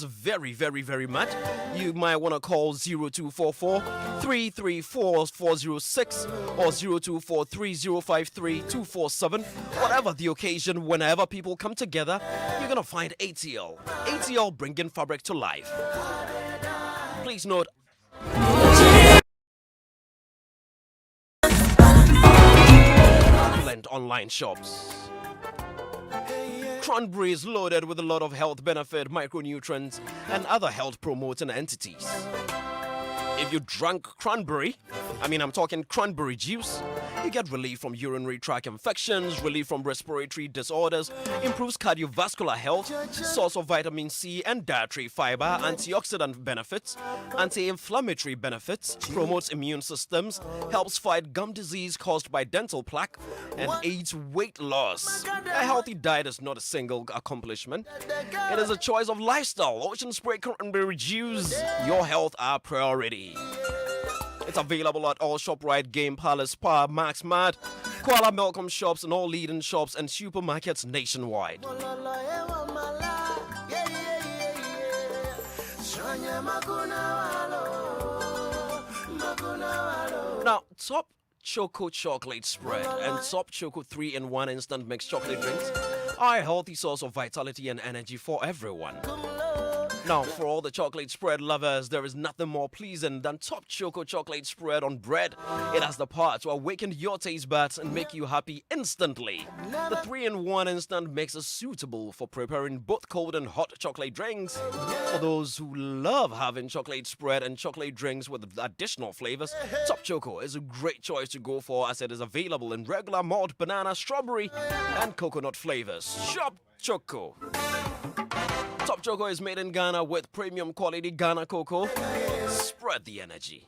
is very, very, very much, you might want to call 0244 334 406 or 0243 053 247. Whatever the occasion, whenever people come together, you're going to find ATL. ATL bringing fabric to life. Please note, online shops. Cranberry is loaded with a lot of health benefit, micronutrients, and other health promoting entities. If you drank cranberry, I'm talking cranberry juice, you get relief from urinary tract infections, relief from respiratory disorders, improves cardiovascular health, source of vitamin C and dietary fiber, antioxidant benefits, anti-inflammatory benefits, promotes immune systems, helps fight gum disease caused by dental plaque, and aids weight loss. A healthy diet is not a single accomplishment. It is a choice of lifestyle. Ocean Spray Cranberry Juice, your health our priority. It's available at all ShopRite, Game Palace, Spa, Max Mart, Kuala Malcolm shops, and all leading shops and supermarkets nationwide. Now, Top Choco Chocolate Spread and Top Choco 3-in-1 Instant Mixed Chocolate Drinks are a healthy source of vitality and energy for everyone. Now, for all the chocolate spread lovers, there is nothing more pleasing than Top Choco Chocolate Spread on bread. It has the power to awaken your taste buds and make you happy instantly. The 3-in-1 instant mix is suitable for preparing both cold and hot chocolate drinks. For those who love having chocolate spread and chocolate drinks with additional flavors, Top Choco is a great choice to go for, as it is available in regular malt, banana, strawberry, and coconut flavors. Shop Choco. Top Choco is made in Ghana with premium quality Ghana cocoa. Spread the energy.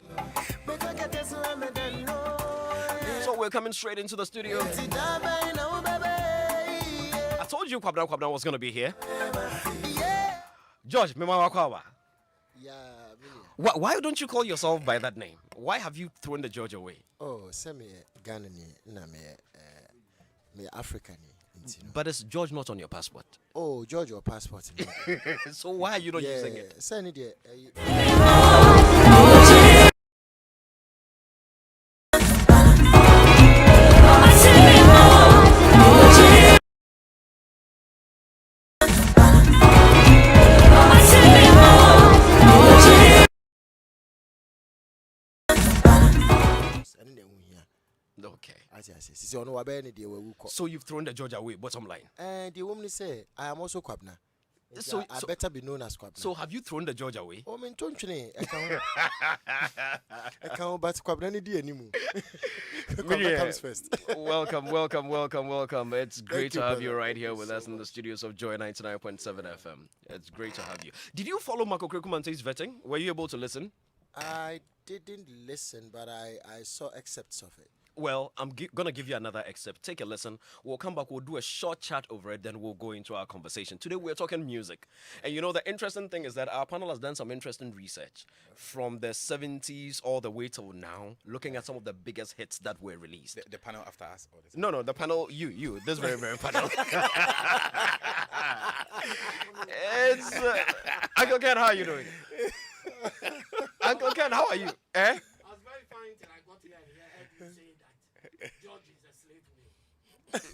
So we're coming straight into the studio. I told you Kwabna was going to be here. George, why don't you call yourself by that name? Why have you thrown the George away? Oh, send me Ghana, me African. But is George not on your passport? Oh, George, your passport. So why are you not using it? Send it. Okay. So you've thrown the George away, bottom line. And the woman say, I am also Kwabna. So I better be known as Kwabna. So have you thrown the George away? Oh, man, don't you I can't but Kwabna need anymore. Kwabna comes first. Welcome. It's great to have you right here with us in the studios of Joy 99.7 FM. It's great to have you. Did you follow Okraku-Mantey's vetting? Were you able to listen? I didn't listen, but I saw excerpts of it. Well, I'm going to give you another excerpt. Take a listen. We'll come back. We'll do a short chat over it. Then we'll go into our conversation. Today, we're talking music. And you know, the interesting thing is that our panel has done some interesting research from the 70s all the way till now, looking at some of the biggest hits that were released. The panel after us? Or this No, the panel, you. This very, very panel. It's... Uncle Ken, how are you doing? Uncle Ken, how are you? I was very fine till I got here and heard you say that George is a slave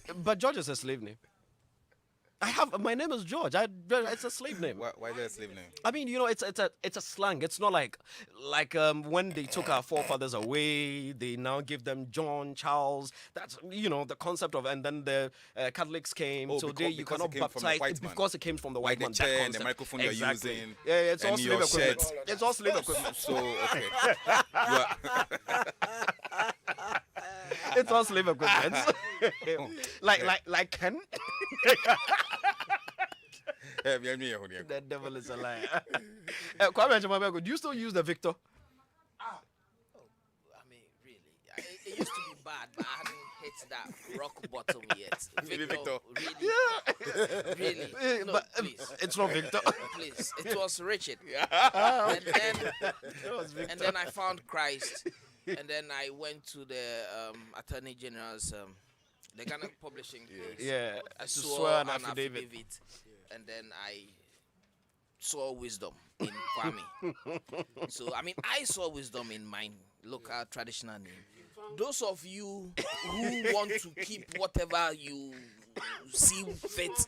name. But George is a slave name. My name is George. It's a slave name. Why is it a slave name? I mean, you know, it's a slang. It's not like when they took our forefathers away, they now give them John, Charles. That's, you know, the concept of, and then the Catholics came. So you cannot baptize because it came from the white man. The chair and the microphone you're using. Yeah, it's all slave equipment. It's all slave equipment. So okay. It's all slave equipment. like Ken. The devil is a liar. Do you still use the Victor? I mean, really, it used to be bad, but I hadn't hit that rock bottom yet. Victor. Really, no, but please. It's not Victor. Please, it was Richard. And then I found Christ. And then I went to the Attorney General's, the Ghana Publishing. Yeah, I to swore swear an an affidavit. And then I saw wisdom in farming. So, I mean, I saw wisdom in my local traditional name. Those of you who want to keep whatever you see fit,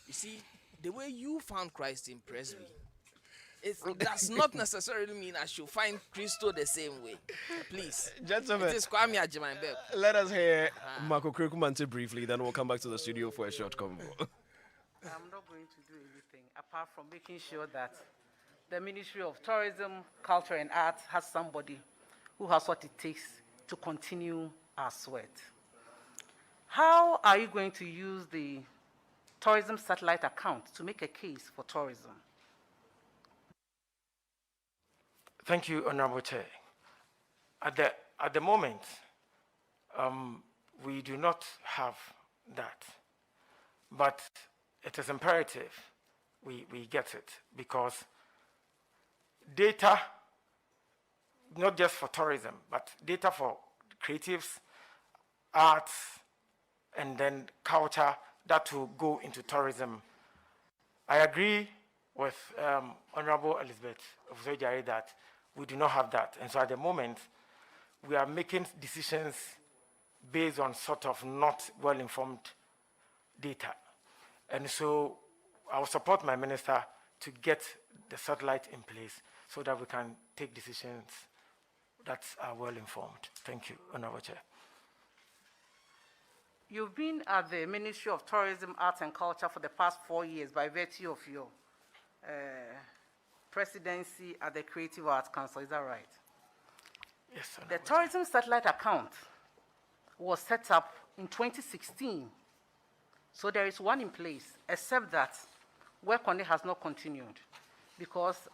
you see, the way you found Christ in Presby, it does not necessarily mean I should find Christo the same way. Please. Gentlemen, it is Kwame Ajimaibe. Let us hear Okraku-Mantey briefly, then we'll come back to the studio for a short convo. I'm not going to do anything apart from making sure that the Ministry of Tourism, Culture and Arts has somebody who has what it takes to continue our sweat. How are you going to use the tourism satellite account to make a case for tourism? Thank you, Honorable Chair. At the moment, we do not have that, but it is imperative we get it, because data, not just for tourism, but data for creatives, arts, and then culture that will go into tourism. I agree with Honorable Elizabeth Ofusojai that we do not have that. And so at the moment, we are making decisions based on sort of not well-informed data. And so I will support my minister to get the satellite in place so that we can take decisions that are well-informed. Thank you, Honorable Chair. You've been at the Ministry of Tourism, Arts and Culture for the past 4 years by virtue of your presidency at the Creative Arts Council, is that right? Yes, Honorable The Tourism Satellite Account was set up in 2016. So there is one in place, except that work on it has not continued, because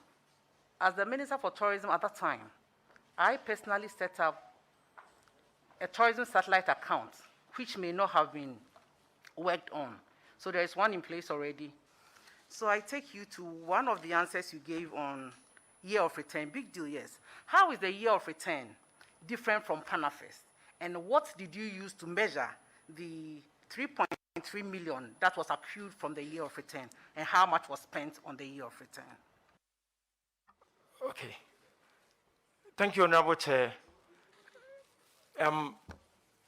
as the Minister for Tourism at that time, I personally set up a tourism satellite account, which may not have been worked on. So there is one in place already. So I take you to one of the answers you gave on year of return. Big deal, yes. How is the year of return different from PANAFEST? And what did you use to measure the 3.3 million that was accrued from the year of return, and how much was spent on the year of return? Okay. Thank you, Honorable Chair.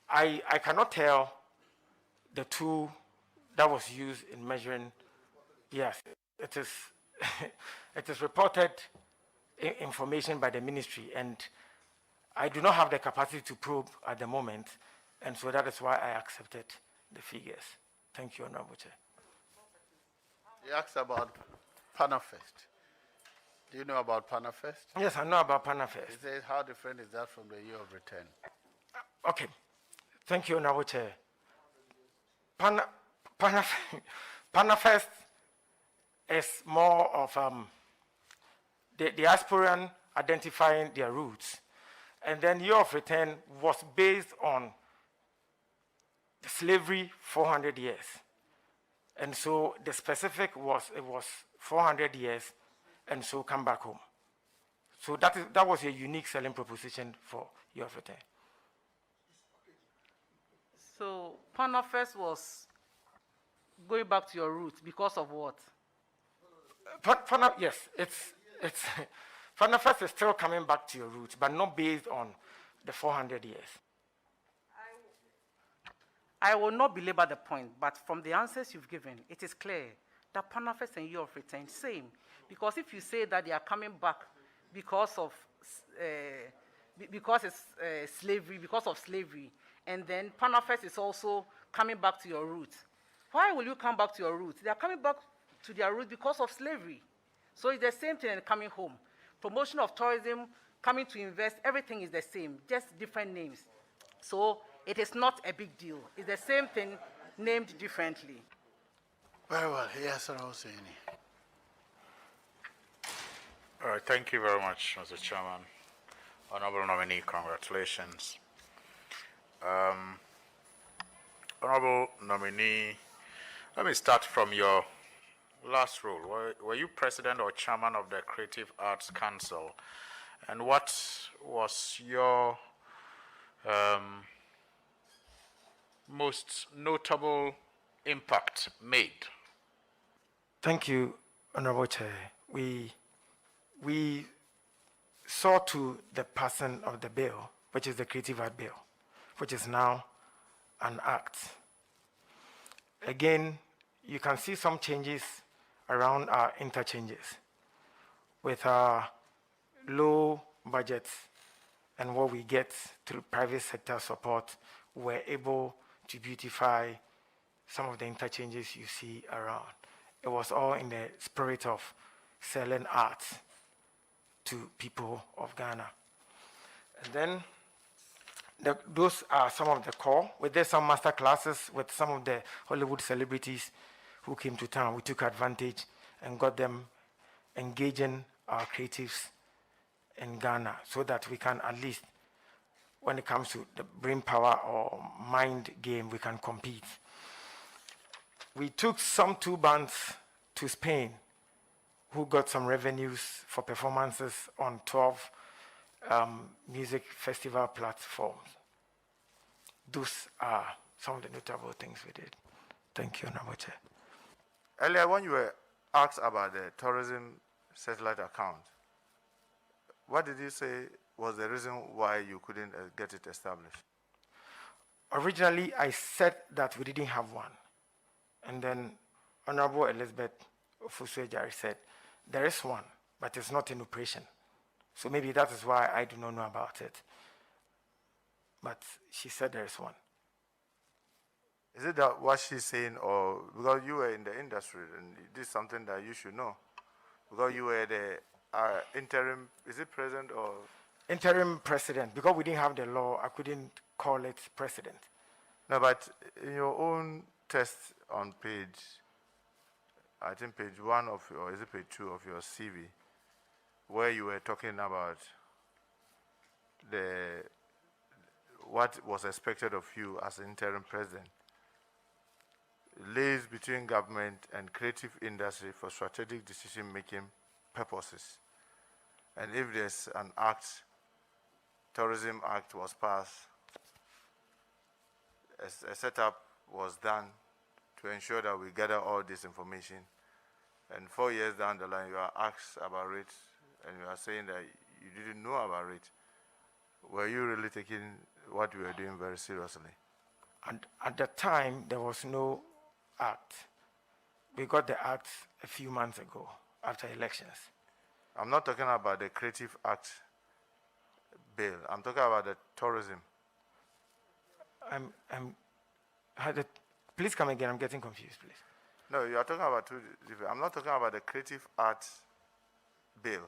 I cannot tell the tool that was used in measuring. Yes, it is. It is reported information by the ministry, and I do not have the capacity to probe at the moment, and so that is why I accepted the figures. Thank you, Honorable Chair. He asked about PANAFEST. Do you know about PANAFEST? Yes, I know about PANAFEST. He says, how different is that from the year of return? Okay. Thank you, Honorable Chair. PANAFEST is more of the diasporan identifying their roots. And then year of return was based on slavery 400 years. And so the specific was, it was 400 years, and so come back home. So that was a unique selling proposition for year of return. So PANAFEST was going back to your roots because of what? Yes, it's PANAFEST is still coming back to your roots, but not based on the 400 years. I will not belabor the point, but from the answers you've given, it is clear that PANAFEST and year of return, same. Because if you say that they are coming back because of slavery, and then PANAFEST is also coming back to your roots, why will you come back to your roots? They are coming back to their roots because of slavery. So it's the same thing in coming home. Promotion of tourism, coming to invest, everything is the same, just different names. So it is not a big deal. It's the same thing, named differently. Very well. Yes, Sir Hosseini. All right, thank you very much, Mr. Chairman. Honorable nominee, congratulations. Honorable nominee, let me start from your last role. Were you president or chairman of the Creative Arts Council? And what was your most notable impact made Thank you, Honorable Chair. We saw to the passing of the bill, which is the Creative Art Bill, which is now an act. Again, you can see some changes around our interchanges. With our low budgets and what we get through private sector support, we're able to beautify some of the interchanges you see around. It was all in the spirit of selling art to people of Ghana. And then those are some of the core. We did some master classes with some of the Hollywood celebrities who came to town. We took advantage and got them engaging our creatives in Ghana so that we can at least, when it comes to the brain power or mind game, we can compete. We took some 2 bands to Spain who got some revenues for performances on 12 music festival platforms. Those are some of the notable things we did. Thank you, Honorable Chair. Earlier, when you were asked about the tourism satellite account, what did you say was the reason why you couldn't get it established? Originally, I said that we didn't have one. And then Honorable Elizabeth Ofusu-Ejari said, there is one, but it's not in operation. So maybe that is why I do not know about it. But she said there is one. Is it that what she's saying, or because you were in the industry and this is something that you should know? Because you were the interim, is it president or? Interim president. Because we didn't have the law, I couldn't call it president. No, but in your own test on page, I think page 1 of your, or is it page 2 of your CV, where you were talking about what was expected of you as interim president, lays between government and creative industry for strategic decision-making purposes. And if there's an act, Tourism Act was passed, a setup was done to ensure that we gather all this information. And 4 years down the line, you are asked about it, and you are saying that you didn't know about it. Were you really taking what you were doing very seriously? And at the time, there was no act. We got the act a few months ago, after elections. I'm not talking about the Creative Act bill. I'm talking about the tourism. Please come again. I'm getting confused, please. No, you are talking about two different. I'm not talking about the Creative Arts bill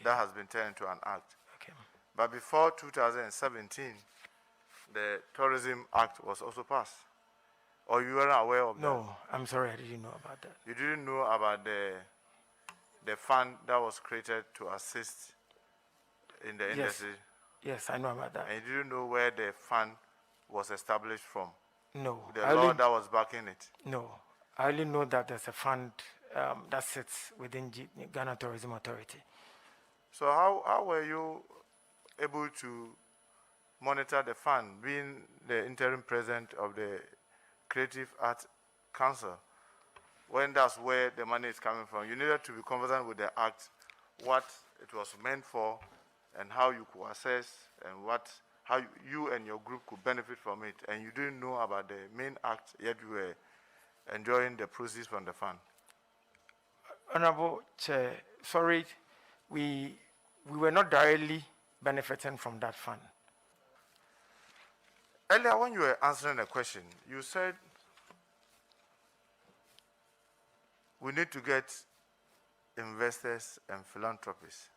that has been turned into an act. Okay. But before 2017, the Tourism Act was also passed. Or you weren't aware of that? No, I'm sorry, I didn't know about that. You didn't know about the fund that was created to assist in the industry? Yes, I know about that. And you didn't know where the fund was established from? No. The law that was backing it? No. I only know that there's a fund that sits within Ghana Tourism Authority. So how were you able to monitor the fund, being the interim president of the Creative Arts Council, when that's where the money is coming from? You needed to be conversant with the act, what it was meant for, and how you could assess, and how you and your group could benefit from it. And you didn't know about the main act, yet you were enjoying the proceeds from the fund. Honorable Chair, sorry, we were not directly benefiting from that fund. Earlier, when you were answering a question, you said we need to get investors and philanthropists.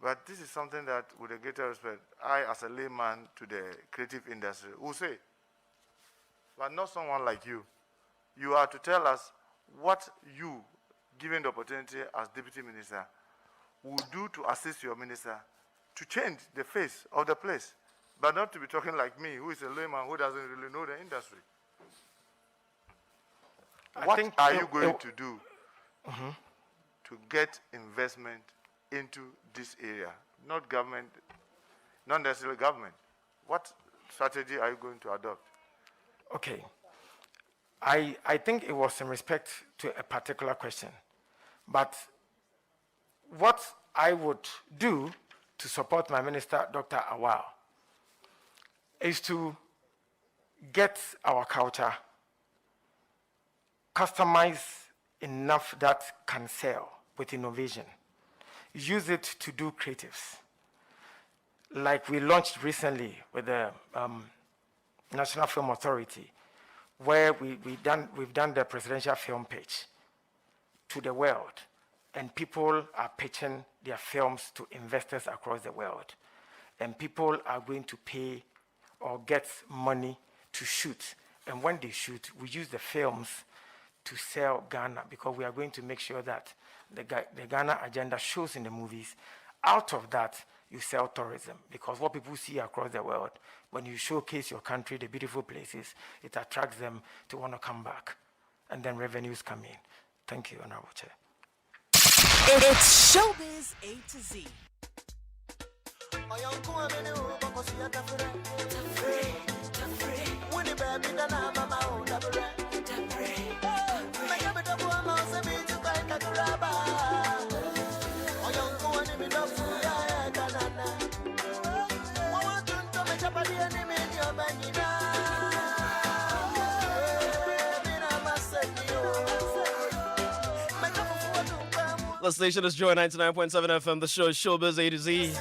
But this is something that, with a greater respect, I, as a layman to the creative industry, will say. But not someone like you. You are to tell us what you, given the opportunity as Deputy Minister, will do to assist your minister to change the face of the place. But not to be talking like me, who is a layman who doesn't really know the industry. What are you going to do to get investment into this area? Not government, not necessarily government. What strategy are you going to adopt? Okay. I think it was in respect to a particular question. But what I would do to support my minister, Dr. Awao, is to get our culture customized enough that can sell with innovation. Use it to do creatives. Like we launched recently with the National Film Authority, where we've done the presidential film pitch to the world, and people are pitching their films to investors across the world, and people are going to pay or get money to shoot, and when they shoot, we use the films to sell Ghana, because we are going to make sure that the Ghana agenda shows in the movies. Out of that, you sell tourism, because what people see across the world, when you showcase your country, the beautiful places, it attracts them to want to come back, and then revenues come in. Thank you, Honorable Chair. It's Showbiz A to Z. The station is Joy 99.7 FM. The show is Showbiz A to Z.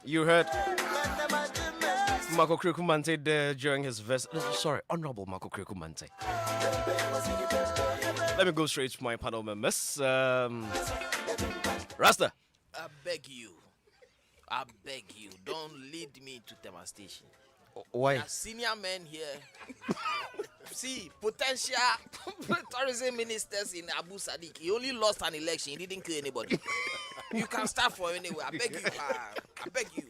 You heard Okraku-Mantey there during his Honorable Okraku-Mantey. Let me go straight to my panel members. Rasta. I beg you, don't lead me to devastation. Why? There are senior men here. See, potential tourism ministers in Abu Sadiq. He only lost an election. He didn't kill anybody. You can start from anywhere. I beg you. I beg you.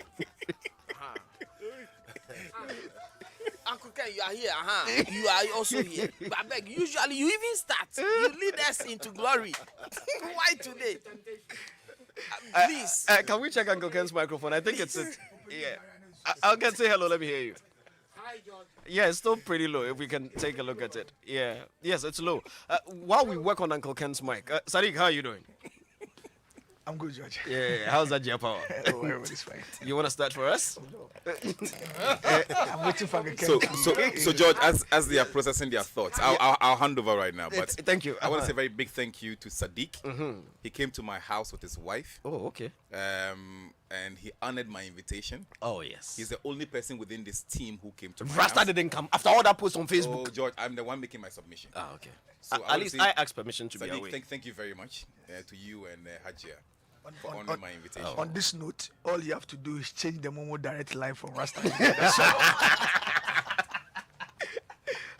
Uncle Ken, you are here. You are also here. But I beg you. Usually, you even start. You lead us into glory. Why today? Please. Can we check Uncle Ken's microphone? I think it's it. Yeah. I'll get say hello. Let me hear you. Hi, George. Yeah, it's still pretty low. If we can take a look at it. Yeah. Yes, it's low. While we work on Uncle Ken's mic, Sadiq, how are you doing? I'm good, George. Yeah. How's that your power? Oh, everybody's fine. You want to start for us? I'm waiting for Uncle Ken. So George, as they are processing their thoughts, I'll hand over right now. But thank you. I want to say a very big thank you to Sadiq. He came to my house with his wife. Oh, okay. And he honored my invitation. Oh, yes. He's the only person within this team who came to my Rasta house. didn't come after all that post on Facebook. Oh, George, I'm the one making my submission. Ah, okay. So At least I asked permission to Sadiq, be away. thank you very much to you and Hajia for honoring my invitation. On this note, all you have to do is change the Momo direct line from Rasta.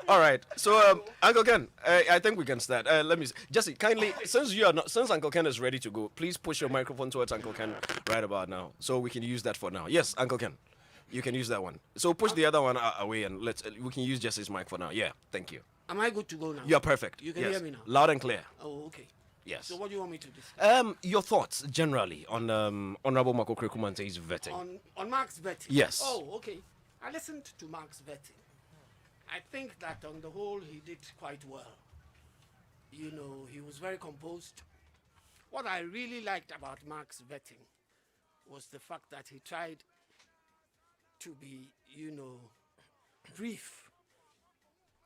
All right. So, Uncle Ken, I think we can start. Let me, Jesse, kindly, since Uncle Ken is ready to go, please push your microphone towards Uncle Ken right about now, so we can use that for now. Yes, Uncle Ken, you can use that one. So push the other one away, and we can use Jesse's mic for now. Yeah, thank you. Am I good to go now? You're perfect. You can hear me now? Loud and clear. Oh, okay. Yes. So what do you want me to do? Your thoughts generally on Honorable Okraku-Mantey's vetting. On Mark's vetting? Yes. Oh, okay. I listened to Mark's vetting. I think that on the whole he did quite well. You know, he was very composed. What I really liked about Mark's vetting was the fact that he tried to be, brief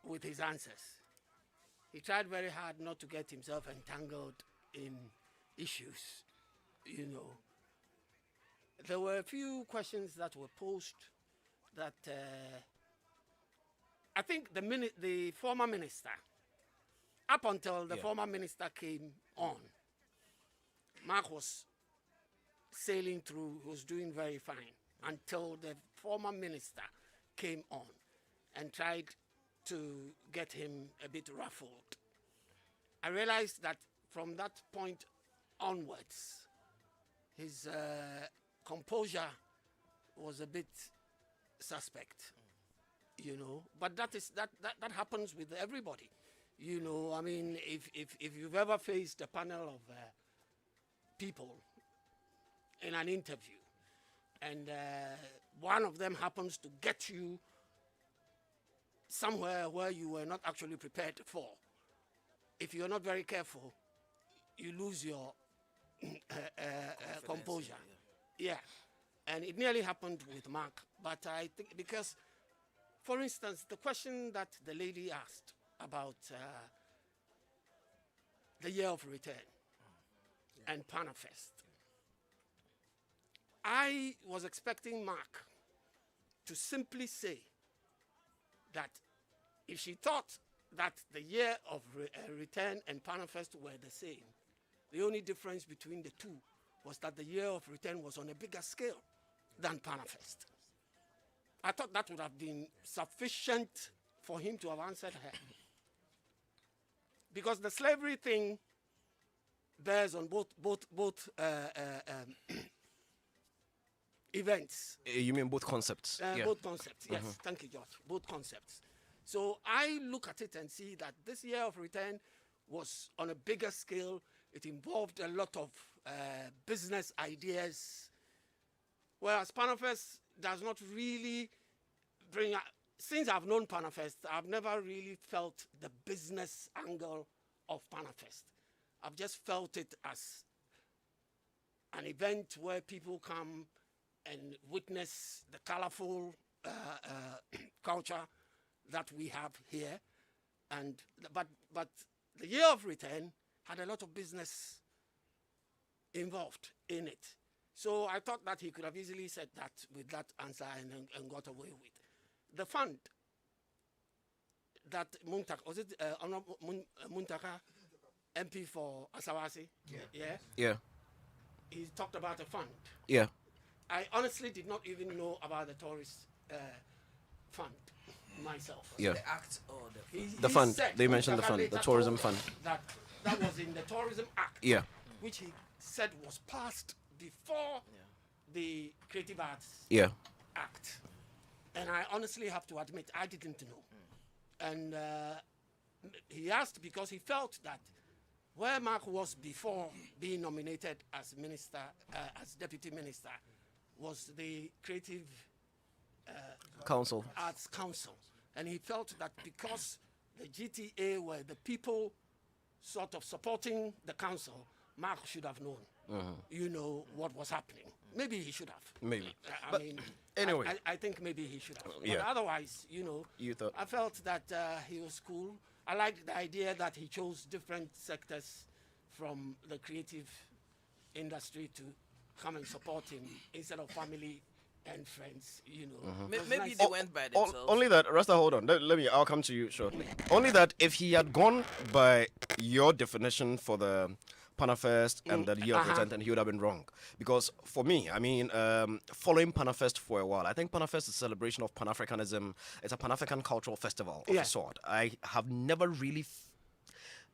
with his answers. He tried very hard not to get himself entangled in issues, There were a few questions that were posed that I think the former minister, up until the former minister came on, Mark was sailing through, was doing very fine, until the former minister came on and tried to get him a bit ruffled. I realized that from that point onwards, his composure was a bit suspect, But that happens with everybody, I mean, if you've ever faced a panel of people in an interview, and one of them happens to get you somewhere where you were not actually prepared for. If you're not very careful, you lose your composure. Yeah. And it nearly happened with Mark. But I think because, for instance, the question that the lady asked about the year of return and Panafest, I was expecting Mark to simply say that if she thought that the year of return and Panafest were the same, the only difference between the two was that the year of return was on a bigger scale than Panafest. I thought that would have been sufficient for him to have answered her. Because the slavery thing bears on both events. You mean both concepts? Yeah. Both concepts, yes. Thank you, George. Both concepts. So I look at it and see that this year of return was on a bigger scale. It involved a lot of business ideas, whereas Panafest does not really bring... Since I've known Panafest, I've never really felt the business angle of Panafest. I've just felt it as an event where people come and witness the colorful culture that we have here. But the year of return had a lot of business involved in it. So I thought that he could have easily said that with that answer and got away with. The fund that Muntaka, was it Muntaka, MP for Asawasi? Yeah. He talked about a fund. Yeah. I honestly did not even know about the tourist fund myself. Yeah. The act or the fund. They mentioned the fund, the tourism fund. That was in the Tourism Act. Yeah. Which he said was passed before the Creative Arts Act. And I honestly have to admit, I didn't know. And he asked because he felt that where Mark was before being nominated as minister, as deputy minister, was the Creative Arts Council. And he felt that because the GTA were the people sort of supporting the council, Mark should have known, you know, what was happening. Maybe he should have. Maybe. I mean, anyway. I think maybe he should have. Yeah. But otherwise, you know, I felt that he was cool. I liked the idea that he chose different sectors from the creative industry to come and support him instead of family and friends, you know. Maybe they went by themselves. Only that, Rasta, hold on. I'll come to you shortly. Only that if he had gone by your definition for the Panafest and the year of return, then he would have been wrong. Because for me, I mean, following Panafest for a while, I think Panafest is a celebration of Pan-Africanism. It's a Pan-African cultural festival of a sort. I have never really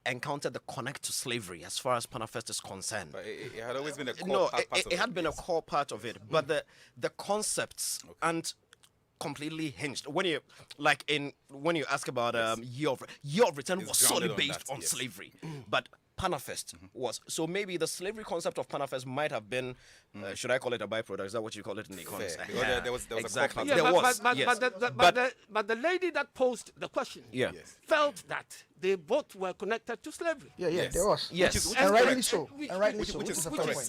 encountered the connect to slavery as far as Panafest is concerned. But it had always been a core part of it. It had been a core part of it, but the concepts aren't completely hinged. When you ask about year of return was solely based on slavery, but Panafest was. So maybe the slavery concept of Panafest might have been, should I call it a byproduct? Is that what you call it in the economics? There was exactly. A But the lady that posed the question felt that they both were connected to slavery. Yeah, there was. Yes. And rightly so.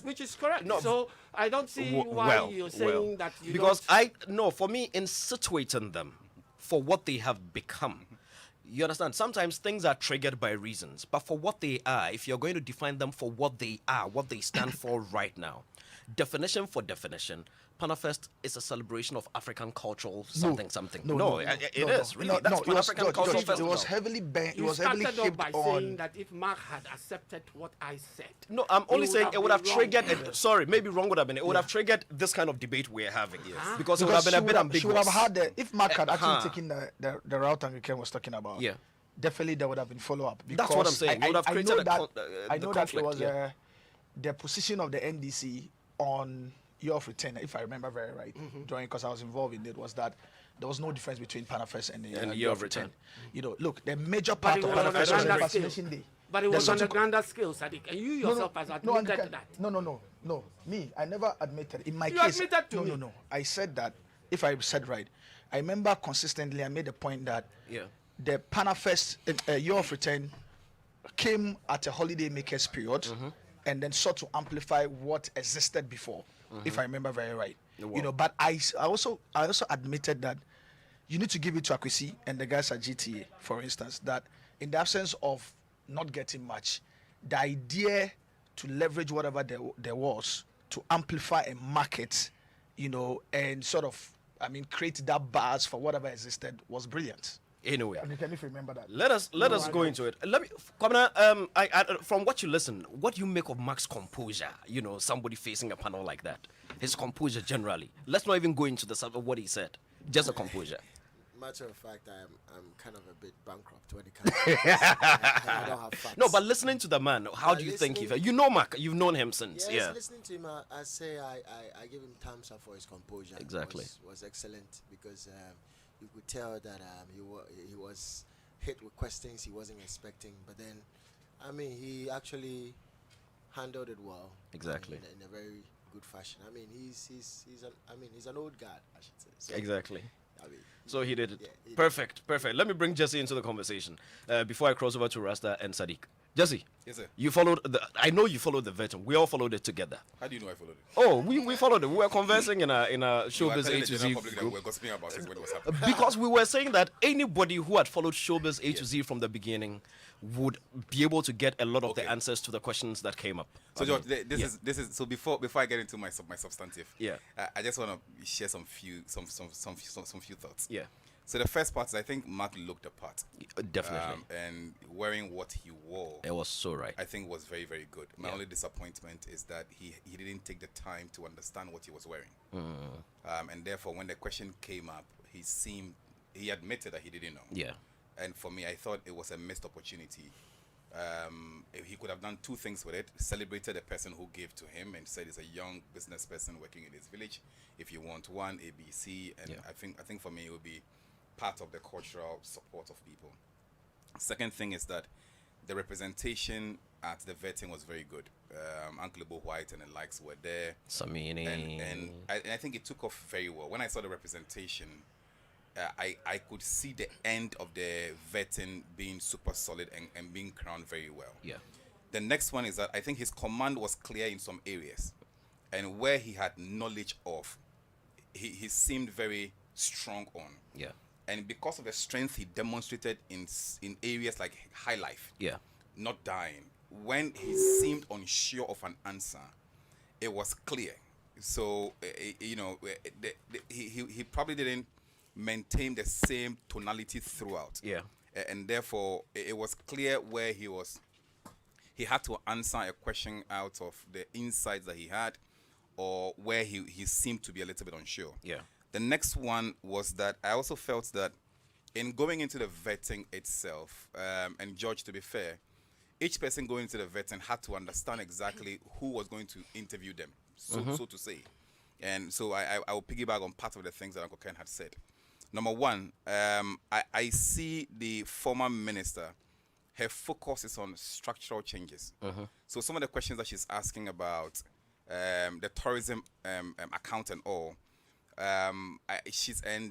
Which is correct. No, so I don't see why you're saying that you don't. For me, in situating them for what they have become, you understand? Sometimes things are triggered by reasons, but for what they are, if you're going to define them for what they are, what they stand for right now, definition for definition, Panafest is a celebration of African cultural something. No, it is really. That's Pan-African cultural festival. It was heavily banned. It was heavily heavily by saying that if Mark had accepted what I said. No, I'm only saying it would have triggered. Sorry, maybe wrong would have been. It would have triggered this kind of debate we're having. Because it would have been a bit ambiguous. She would have had if Mark had actually taken the route and Ken was talking about. Yeah. Definitely there would have been follow-up. That's what I'm saying. I know that it was the position of the NDC on year of return, if I remember very right, during because I was involved in it, was that there was no difference between Panafest and the year of return. You know, look, the major part of Panafest was the vaccination day. But it was on a grander scale, Sadiq, and you yourself has admitted that. No. Me, I never admitted. In my you case, admitted to me. No. I said that if I said right, I remember consistently I made the point that the Panafest year of return came at a holiday makers period and then sought to amplify what existed before, if I remember very right. Wow. You know, but I also admitted that you need to give it to Akwesi and the guys at GTA, for instance, that in the absence of not getting much, the idea to leverage whatever there was to amplify a market, you know, and sort of, I mean, create that buzz for whatever existed was brilliant. Anyway, Can you remember that? let us go into it. Let me, Governor. From what you listen, what do you make of Mark's composure? You know, somebody facing a panel like that, his composure generally. Let's not even go into the subject of what he said. Just a composure. Matter of fact, I'm kind of a bit bankrupt when it comes to this. I don't have facts. No, but listening to the man, how do you think he felt? You know Mark, you've known him since. Yes, Yeah. listening to him, I say I give him thumbs up for his composure. Exactly. Was excellent because you could tell that he was hit with questions he wasn't expecting, but then, I mean, he actually handled it well. Exactly. In a very good fashion. I mean, he's an old guy, I should say. So, Exactly. I mean, So he did it. Yeah, he Perfect. Let me bring Jesse into the conversation before I cross over to Rasta and Sadiq. Jesse, Yes, sir. you followed I know you followed the vetting. We all followed it together. How do you know I followed it? Oh, we followed it. We were conversing in a You are Showbiz telling A the to Z general public that group. we're gossiping about it when it was happening. Because we were saying that anybody who had followed Showbiz A to Z from the beginning would be able to get a lot of the Okay. answers to the questions that came up. So I George, mean, this is so before I get into my substantive, Yeah. I just want to share some few thoughts. Yeah, So the first part is I think Mark looked the part, definitely. and wearing what he wore, It was so right. I think was very, very good. My Yeah. only disappointment is that he didn't take the time to understand what he was wearing, and therefore when the question came up, he admitted that he didn't know. Yeah. And for me, I thought it was a missed opportunity. He could have done two things with it: celebrated the person who gave to him and said he's a young business person working in his village. If you want one, A, B, C, and Yeah. I think for me it would be part of the cultural support of people. Second thing is that the representation at the vetting was very good. Uncle Ibo White and the likes were there, Samini. and I think it took off very well. When I saw the representation, I could see the end of the vetting being super solid and being crowned very well. Yeah. The next one is that I think his command was clear in some areas, and where he had knowledge of, he seemed very strong on. Yeah. And because of the strength he demonstrated in areas like high life, Yeah. not dying, when he seemed unsure of an answer, it was clear. So he probably didn't maintain the same tonality throughout. Yeah. And therefore it was clear where he had to answer a question out of the insights that he had, or where he seemed to be a little bit unsure. Yeah. The next one was that I also felt that in going into the vetting itself, and George, to be fair, each person going into the vetting had to understand exactly who was going to interview them, so to say. And so I will piggyback on part of the things that Uncle Ken had said. Number one, I see the former minister, her focus is on structural changes. So some of the questions that she's asking about the tourism account and all, and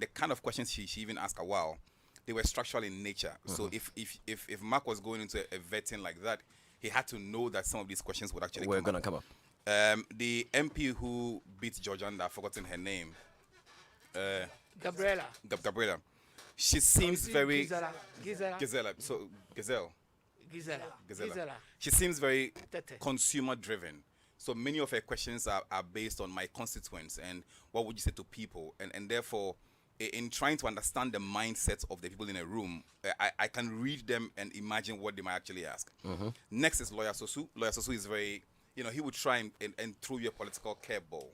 the kind of questions she even asked a while, they were structural in nature. So if Mark was going into a vetting like that, he had to know that some of these questions would actually come up. The MP who beat George Under, I've forgotten her name. Gabriela. She seems very Gisela. So Gazelle. She seems very consumer driven. So many of her questions are based on my constituents and what would you say to people, and therefore in trying to understand the mindset of the people in a room, I can read them and imagine what they might actually ask. Next is Lawyer Sosu. Lawyer Sosu is very, he would try and throw you a political curveball.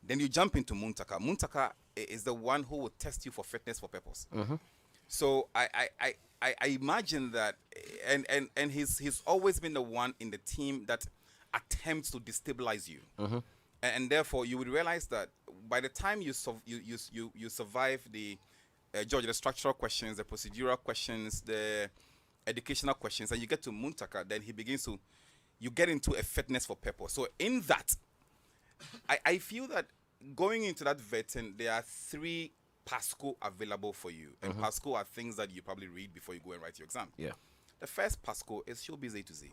Then you jump into Muntaka. Muntaka is the one who will test you for fitness for purpose. So I imagine that, and he's always been the one in the team that attempts to destabilize you, and therefore you would realize that by the time you survive the George, the structural questions, the procedural questions, the educational questions, and you get to Muntaka, then you get into a fitness for purpose. So in that, I feel that going into that vetting, there are 3 PASCO available for you. And PASCO are things that you probably read before you go and write your exam. Yeah. The first PASCO is Showbiz A to Z.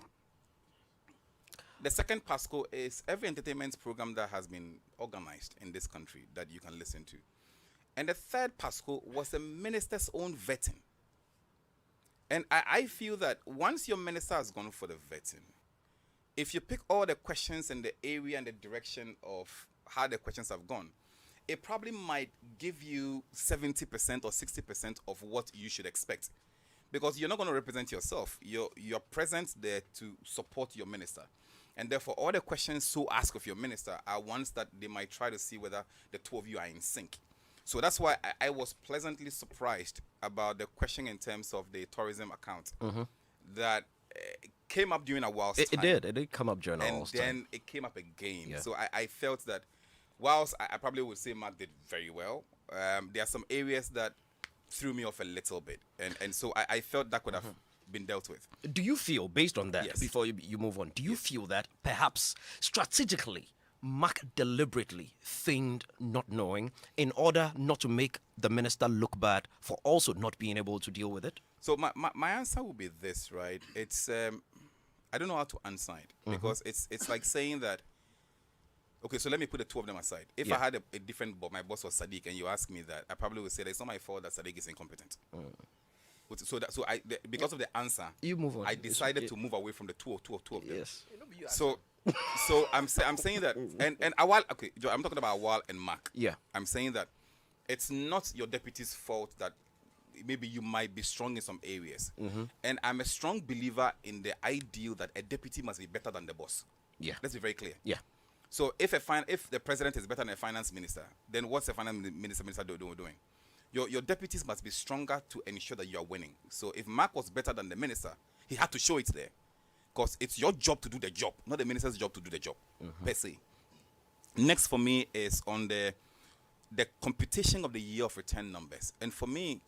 The second PASCO is every entertainment program that has been organized in this country that you can listen to. And the third PASCO was the minister's own vetting. And I feel that once your minister has gone for the vetting, if you pick all the questions in the area and the direction of how the questions have gone, it probably might give you 70% or 60% of what you should expect. Because you're not going to represent yourself. You're present there to support your minister. And therefore, all the questions so asked of your minister are ones that they might try to see whether the two of you are in sync. So that's why I was pleasantly surprised about the question in terms of the tourism account that came up during a while. It did come up during a while. And then it came up again. Yeah. So I felt that whilst I probably would say Mark did very well, there are some areas that threw me off a little bit. And so I felt that could have been dealt with. Do you feel, based on that, Yes. before you move on, do you feel that perhaps strategically Mark deliberately feigned not knowing in order not to make the minister look bad for also not being able to deal with it? So my answer would be this, right? It's I don't know how to answer it because it's like saying that. Okay, so let me put the two of them aside. If I had a different boss, my boss was Sadiq, and you ask me that, I probably would say that it's not my fault that Sadiq is incompetent. Because of the answer, you move on. I decided to move away from the two of them. Yes. So I'm saying that, and Awal, okay, Joe, I'm talking about Awal and Mark. Yeah. I'm saying that it's not your deputy's fault that maybe you might be strong in some areas. And I'm a strong believer in the ideal that a deputy must be better than the boss. Yeah. Let's be very clear. Yeah. So if the president is better than a finance minister, then what's the finance minister doing? Your deputies must be stronger to ensure that you are winning. So if Mark was better than the minister, he had to show it there. Because it's your job to do the job, not the minister's job to do the job, per se. Next for me is on the computation of the year of return numbers. And for me,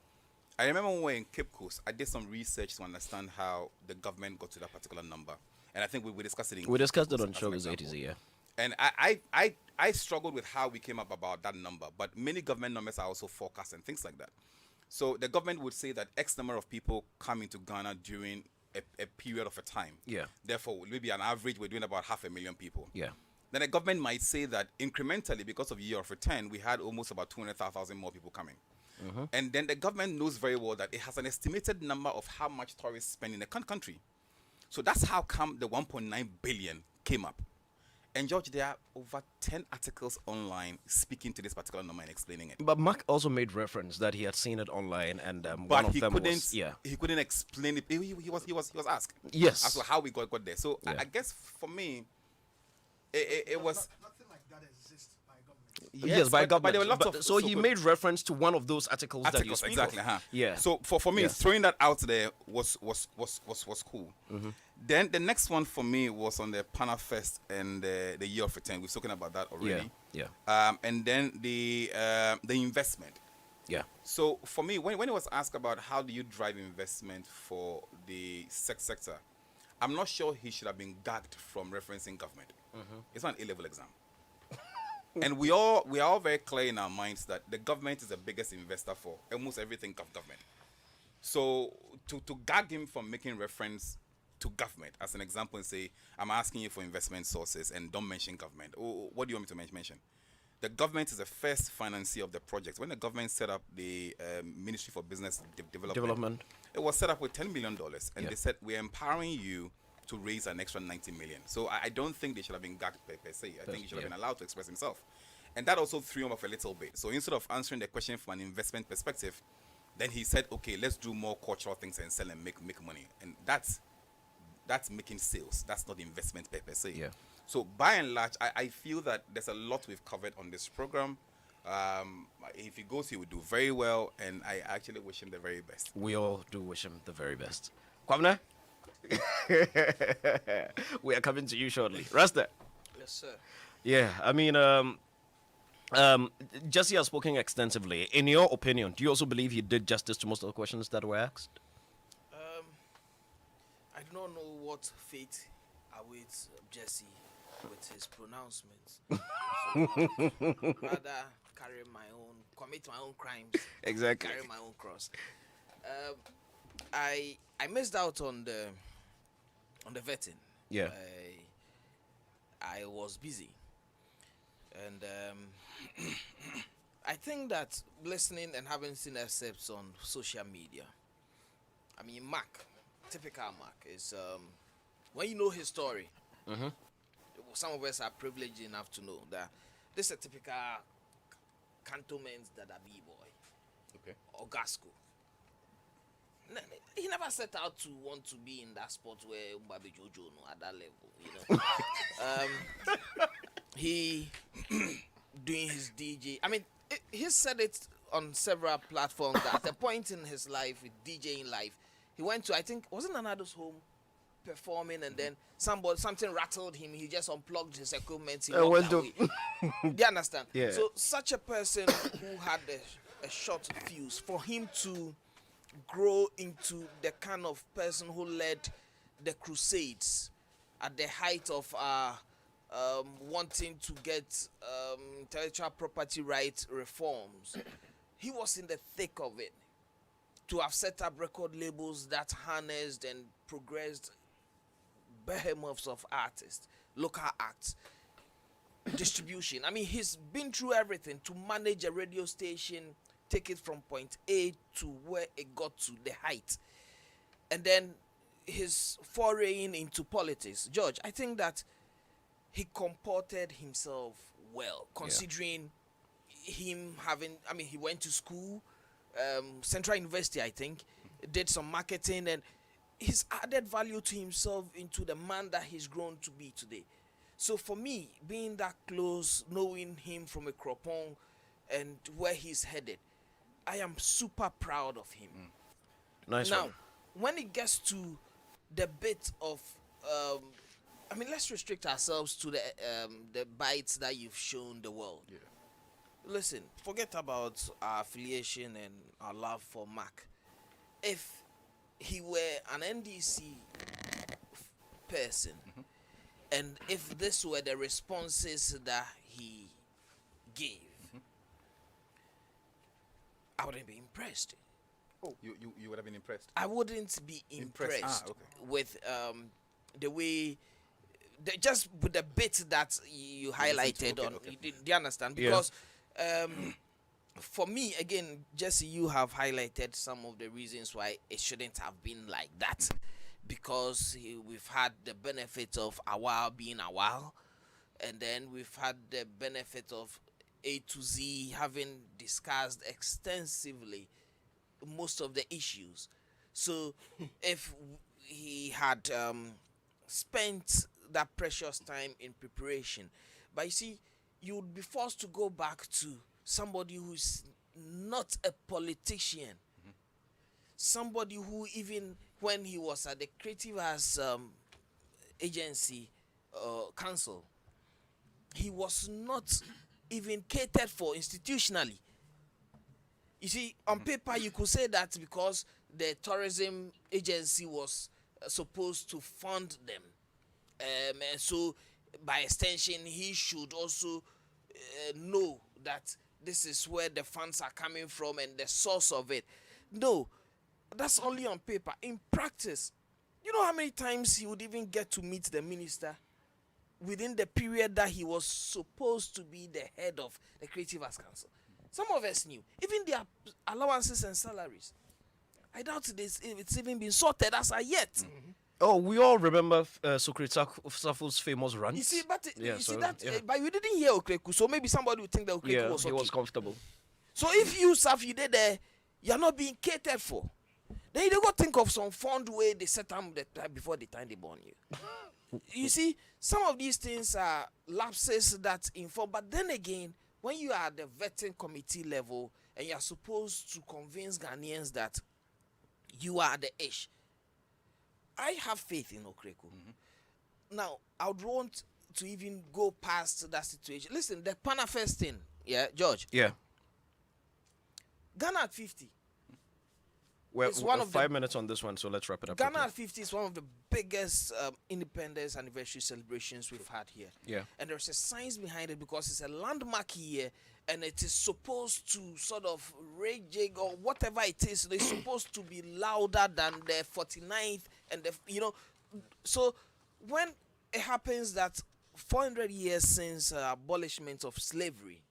I remember when we were in Cape Coast, I did some research to understand how the government got to that particular number. And I think we discussed it. We discussed it on Showbiz A, yeah. And I struggled with how we came up about that number. But many government numbers are also forecast and things like that. So the government would say that X number of people come into Ghana during a period of a time. Yeah. Therefore, maybe on average, we're doing about 500,000 people. Yeah. Then the government might say that incrementally, because of year of return, we had almost about 200,000 more people coming. And then the government knows very well that it has an estimated number of how much tourists spend in the country. So that's how come the 1.9 billion came up. And George, there are over 10 articles online speaking to this particular number and explaining it. But Mark also made reference that he had seen it online, and but one of them was he couldn't explain it. He was asked. Yes. As to how we got there. So I guess for me, it was. Nothing like that exists by government. Yes, by government. But there were lots of, so he made reference to one of those articles that you speak exactly. of. Yeah. So for me, throwing that out there was cool. Then the next one for me was on the Panafest and the year of return. We've spoken about that already. Yeah. And then the investment. Yeah. So for me, when it was asked about how do you drive investment for the sector, I'm not sure he should have been gagged from referencing government. It's not an A-level exam. And we are all very clear in our minds that the government is the biggest investor for almost everything government. So to gag him from making reference to government, as an example, and say, I'm asking you for investment sources and don't mention government. What do you want me to mention? The government is the first financier of the project. When the government set up the Ministry for Business Development, it was set up with $10 million. And they said, we're empowering you to raise an extra 90 million. So I don't think they should have been gagged per se. I think he should have been allowed to express himself. And that also threw him off a little bit. So instead of answering the question from an investment perspective, then he said, okay, let's do more cultural things and sell and make money. And that's making sales. That's not investment per se. Yeah. So by and large, I feel that there's a lot we've covered on this program. If he goes, he will do very well. And I actually wish him the very best. We all do wish him the very best. Kwamna? We are coming to you shortly. Rasta? Yes, sir. Yeah, I mean, Jesse has spoken extensively. In your opinion, do you also believe he did justice to most of the questions that were asked? I do not know what fate awaits Jesse with his pronouncements. Rather commit my own crimes. Exactly. Carry my own cross. I missed out on the vetting. Yeah. I was busy, and I think that listening and having seen excerpts on social media. I mean, typical Mark is when you know his story. Mm-hmm. Some of us are privileged enough to know that this is a typical cantonment that a B-boy. Okay. Or Gasco. He never set out to want to be in that spot where Mbabe Jojo at that level, he doing his DJ. I mean, he said it on several platforms that at a point in his life, with DJing life, he went to, I think, wasn't Anado's home performing, and then something rattled him. He just unplugged his equipment. He walked away. Do you understand? Yeah. So such a person who had a short fuse, for him to grow into the kind of person who led the crusades at the height of wanting to get intellectual property rights reforms. He was in the thick of it. To have set up record labels that harnessed and progressed behemoths of artists, local acts, distribution. I mean, he's been through everything to manage a radio station, take it from point A to where it got to the height. And then his foraying into politics. George, I think that he comported himself well, considering him having, I mean, he went to school, Central University, I think, did some marketing, and he's added value to himself into the man that he's grown to be today. So for me, being that close, knowing him from a Kropong and where he's headed, I am super proud of him. Nice now, one. when it gets to the bit of, I mean, let's restrict ourselves to the bites that you've shown the world. Yeah. Listen, forget about our affiliation and our love for Mark. If he were an NDC person, and if this were the responses that he gave, I wouldn't be impressed. Oh, you would have been impressed? I wouldn't be impressed Okay. with the way, just with the bit that you highlighted on. Okay. Do you understand? Because for me, again, Jesse, you have highlighted some of the reasons why it shouldn't have been like that. Because we've had the benefit of Awal being Awal, and then we've had the benefit of A to Z having discussed extensively most of the issues. So if he had spent that precious time in preparation, but you see, you would be forced to go back to somebody who's not a politician, somebody who, even when he was at the Creative Arts Agency Council, he was not even catered for institutionally. You see, on paper, you could say that because the tourism agency was supposed to fund them. And so, by extension, he should also know that this is where the funds are coming from and the source of it. No, that's only on paper. In practice, you know how many times he would even get to meet the minister within the period that he was supposed to be the head of the Creative Arts Council? Some of us knew. Even their allowances and salaries, I doubt it's even been sorted as of yet. Oh, we all remember Socrates Safo's famous rant. You see, but but we didn't hear Okraku, so maybe somebody would think that Okraku was he okay. was comfortable. So if you, Saf, you did there, you're not being catered for. Then you go think of some fund way they set them before the time they born you. You see, some of these things are lapses that inform, but then again, when you are at the vetting committee level and you are supposed to convince Ghanaians that you are the ish, I have faith in Okraku. Now, I would want to even go past that situation. Listen, the Panafest thing, George. Yeah. Ghana at 50. We're is one of 5 minutes on this one, so let's wrap it up. Ghana quickly. at 50 is one of the biggest independence anniversary celebrations we've had here. Yeah. And there's a science behind it because it's a landmark year and it is supposed to sort of rejig or whatever it is. It's supposed to be louder than the 49th and the, you know. So when it happens that 400 years since abolishment of slavery,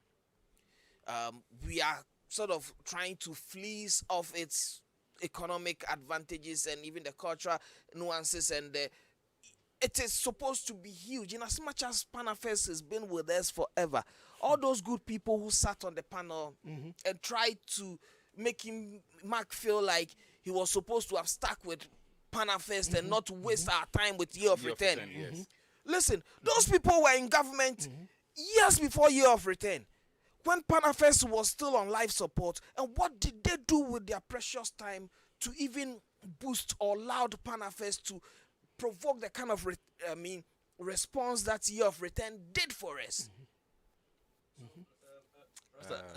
we are sort of trying to fleece off its economic advantages and even the cultural nuances, and it is supposed to be huge. In as much as Panafest has been with us forever, all those good people who sat on the panel and tried to make him Mark feel like he was supposed to have stuck with Panafest and not waste our time with Year of Return. Yes. Listen, those people were in government years before Year of Return, when Panafest was still on life support. And what did they do with their precious time to even boost or loud Panafest to provoke the kind of response that Year of Return did for us?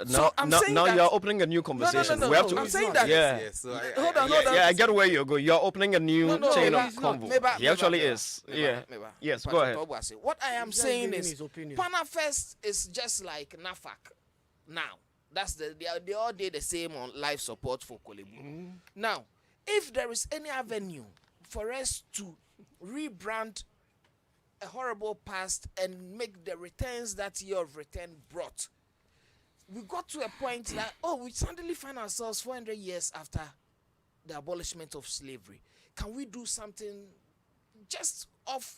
Now you're opening a new conversation. No. We have to. I'm saying that. Yeah. Yes. So Hold on. I get where you're going. You're opening a new chain of convo. He actually is. Maybe. Yes, go ahead. What I am saying giving is, his opinion. Panafest is just like NAFAC now. That's they all did the same on life support for Kolebu. Now, if there is any avenue for us to rebrand a horrible past and make the returns that Year of Return brought, we got to a point that, we suddenly find ourselves 400 years after the abolishment of slavery. Can we do something just off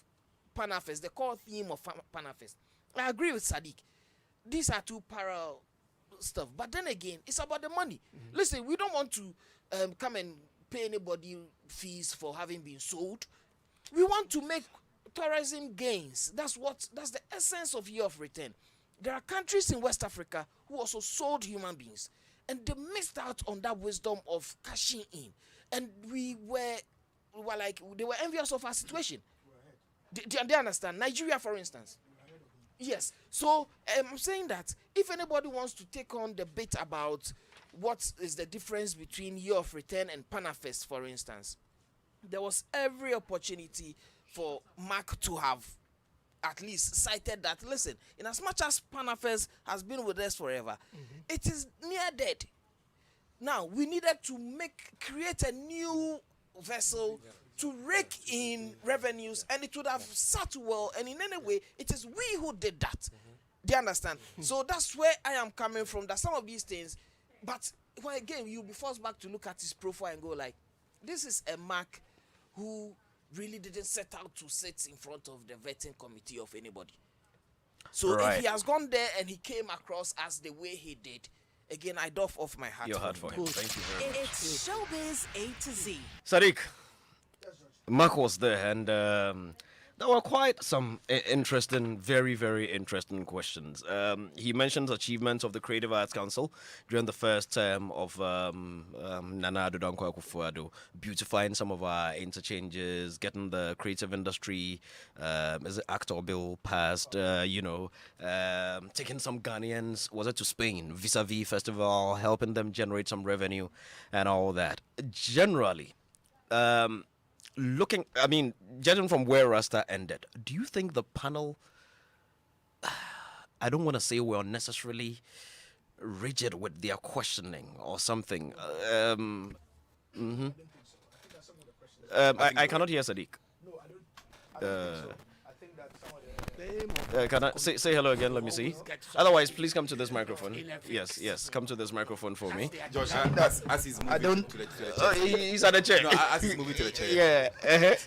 Panafest, the core theme of Panafest? I agree with Sadiq. These are two parallel stuff. But then again, it's about the money. Listen, we don't want to come and pay anybody fees for having been sold. We want to make tourism gains. That's the essence of Year of Return. There are countries in West Africa who also sold human beings, and they missed out on that wisdom of cashing in. And they were envious of our situation. They understand. Nigeria, for instance. Yes. So I'm saying that if anybody wants to take on the debate about what is the difference between Year of Return and Panafest, for instance, there was every opportunity for Mark to have at least cited that, listen, in as much as Panafest has been with us forever, it is near dead. Now, we needed to create a new vessel to rake in revenues, and it would have sat well, and in any way, it is we who did that. Do you understand? So that's where I am coming from, that some of these things, but again, you'll be forced back to look at his profile and go like, this is a Mark who really didn't set out to sit in front of the vetting committee of anybody. So if he has gone there and he came across as the way he did, again, I doff off my hat. Your hat for him. Thank you very much. It's Showbiz A to Z. Sadiq, Mark was there, and there were quite some interesting, very, very interesting questions. He mentioned achievements of the Creative Arts Council during the first term of Nana Addo Dankwa Akufo-Addo, beautifying some of our interchanges, getting the creative industry, actor bill passed, taking some Ghanaians, was it to Spain, vis-a-vis festival, helping them generate some revenue and all that. Generally, judging from where Rasta ended, do you think the panel, I don't want to say we're unnecessarily rigid with their questioning or something? I cannot hear Sadiq. Can I say hello again? Let me see. Otherwise, please come to this microphone. Yes, come to this microphone for me. George, as he's moving to the chair. He's at the chair. No, as he's moving to the chair.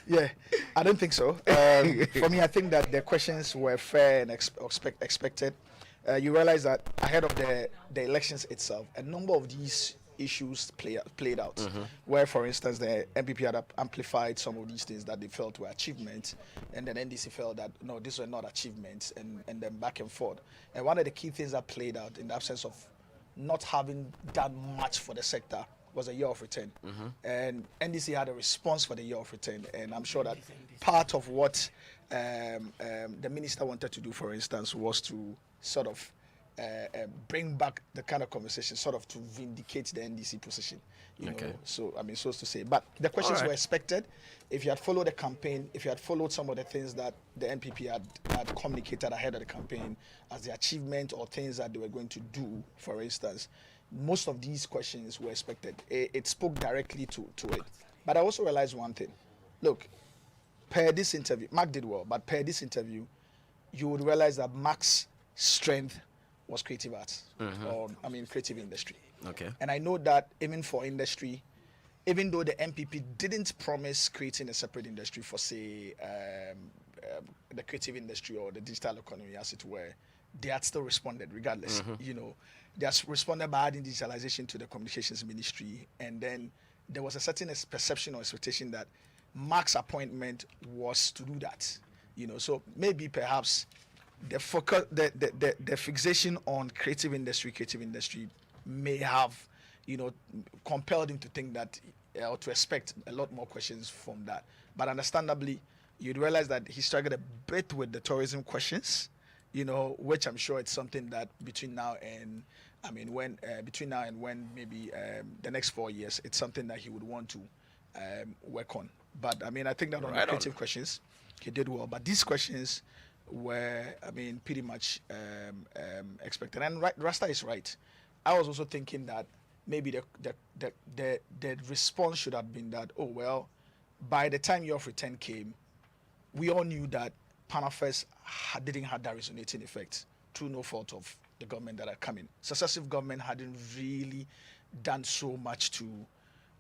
Yeah, I don't think so. For me, I think that the questions were fair and expected. You realize that ahead of the elections itself, a number of these issues played out, where, for instance, the MPP had amplified some of these things that they felt were achievements, and then NDC felt that, no, these were not achievements, and then back and forth. And one of the key things that played out in the absence of not having done much for the sector was a Year of Return. And NDC had a response for the Year of Return, and I'm sure that part of what the minister wanted to do, for instance, was to sort of bring back the kind of conversation, sort of to vindicate the NDC position. You know, so I mean, so as to say. But the questions were expected. If you had followed the campaign, if you had followed some of the things that the NPP had communicated ahead of the campaign as the achievement or things that they were going to do, for instance, most of these questions were expected. It spoke directly to it. But I also realized one thing. Look, per this interview, Mark did well, but per this interview, you would realize that Mark's strength was creative arts, or I mean creative industry. Okay. And I know that even for industry, even though the MPP didn't promise creating a separate industry for, say, the creative industry or the digital economy, as it were, they had still responded regardless. You know, they have responded by adding digitalization to the communications ministry, and then there was a certain perception or expectation that Mark's appointment was to do that. You know, so maybe perhaps the focus, the fixation on creative industry may have, you know, compelled him to think that, or to expect a lot more questions from that. But understandably, you'd realize that he struggled a bit with the tourism questions, you know, which I'm sure it's something that between now and when maybe the next 4 years, it's something that he would want to work on. But I mean, I think that on the creative questions, he did well. But these questions were, I mean, pretty much expected. And Rasta is right. I was also thinking that maybe the response should have been that, oh, well, by the time your return came, we all knew that PANAFES didn't have that resonating effect through no fault of the government that are coming. Successive government hadn't really done so much to,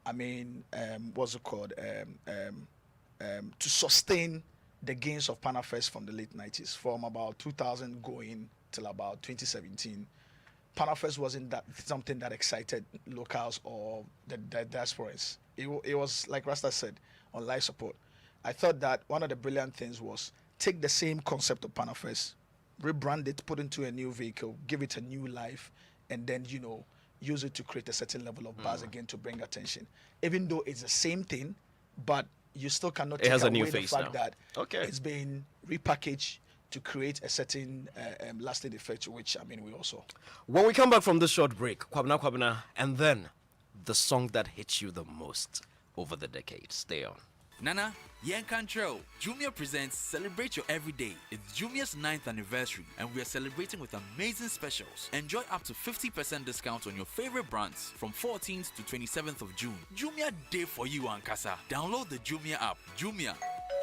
I mean, what's it called, to sustain the gains of PANAFES from the late 90s, from about 2000 going till about 2017. PANAFES wasn't that something that excited locals or the diasporans. It was, like Rasta said, on life support. I thought that one of the brilliant things was take the same concept of PANAFES, rebrand it, put into a new vehicle, give it a new life, and then, you know, use it to create a certain level of buzz again to bring attention. Even though it's the same thing, but you still cannot take away the fact that it's been repackaged to create a certain lasting effect, which, I mean, we also. When we come back from this short break, Kwabena, and then the song that hits you the most over the decades. Stay on. Nana, Yen Control. Jumia presents Celebrate Your Everyday. It's Jumia's 9th anniversary, and we are celebrating with amazing specials. Enjoy up to 50% discount on your favorite brands from 14th to 27th of June. Jumia Day for you, Ankasa. Download the Jumia app. Jumia,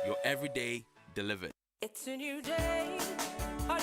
your everyday delivered. It's a new day.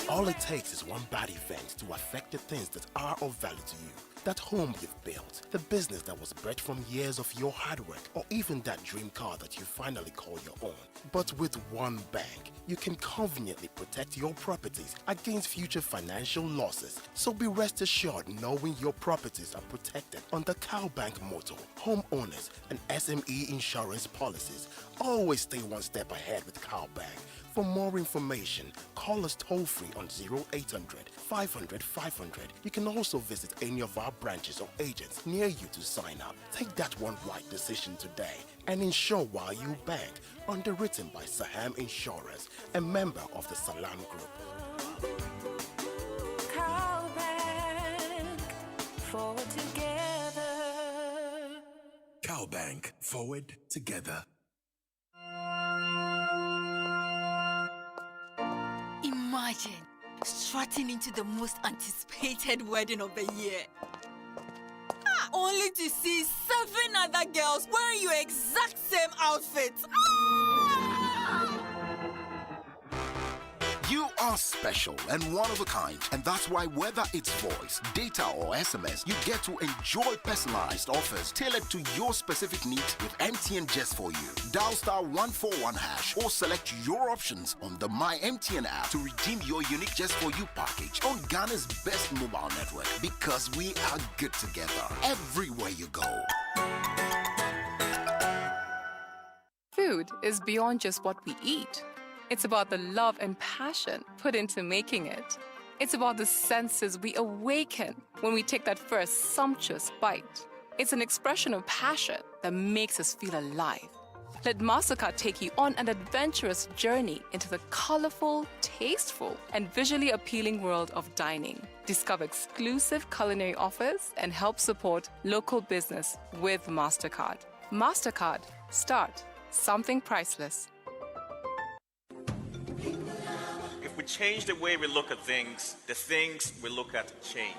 All it takes is one bad event to affect the things that are of value to you. That home you've built, the business that was bred from years of your hard work, or even that dream car that you finally call your own. But with one bank, you can conveniently protect your properties against future financial losses. So be rest assured knowing your properties are protected under CowBank motto, homeowners and SME insurance policies. Always stay one step ahead with CowBank. For more information, call us toll-free on 0800 500 500. You can also visit any of our branches or agents near you to sign up. Take that one right decision today and insure while you bank. Underwritten by Saham Insurers, a member of the Salam Group. CowBank, forward together. CowBank, forward together. Imagine strutting into the most anticipated wedding of the year. Only to see 7 other girls wearing your exact same outfit. You are special and one of a kind, and that's why whether it's voice, data, or SMS, you get to enjoy personalized offers tailored to your specific needs with MTN Just For You. Dial *141# or select your options on the My MTN app to redeem your unique Just For You package on Ghana's best mobile network, because we are good together everywhere you go. Food is beyond just what we eat. It's about the love and passion put into making it. It's about the senses we awaken when we take that first sumptuous bite. It's an expression of passion that makes us feel alive. Let Mastercard take you on an adventurous journey into the colorful, tasteful, and visually appealing world of dining. Discover exclusive culinary offers and help support local business with MasterCard. MasterCard. Start something priceless. If we change the way we look at things, the things we look at change.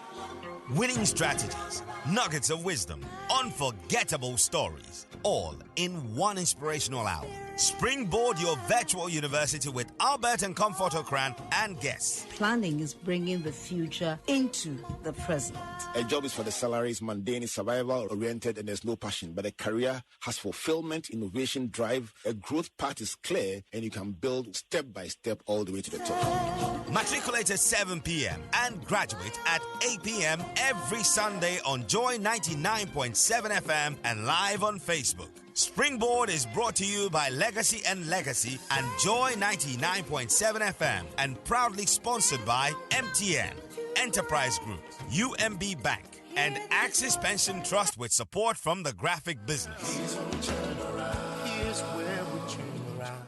Winning strategies, nuggets of wisdom, unforgettable stories, all in one inspirational hour. Springboard your virtual university with Albert and Comfort Okran and guests. Planning is bringing the future into the present. A job is for the salaries, mundane, is survival oriented, and there's no passion. But a career has fulfillment, innovation, drive. A growth path is clear, and you can build step by step all the way to the top. Matriculate at 7 p.m. and graduate at 8 p.m. every Sunday on Joy 99.7 FM and live on Facebook. Springboard is brought to you by Legacy and Legacy and Joy 99.7 FM and proudly sponsored by MTN, Enterprise Group, UMB Bank, and Axis Pension Trust with support from the graphic business. Here's where we turn around.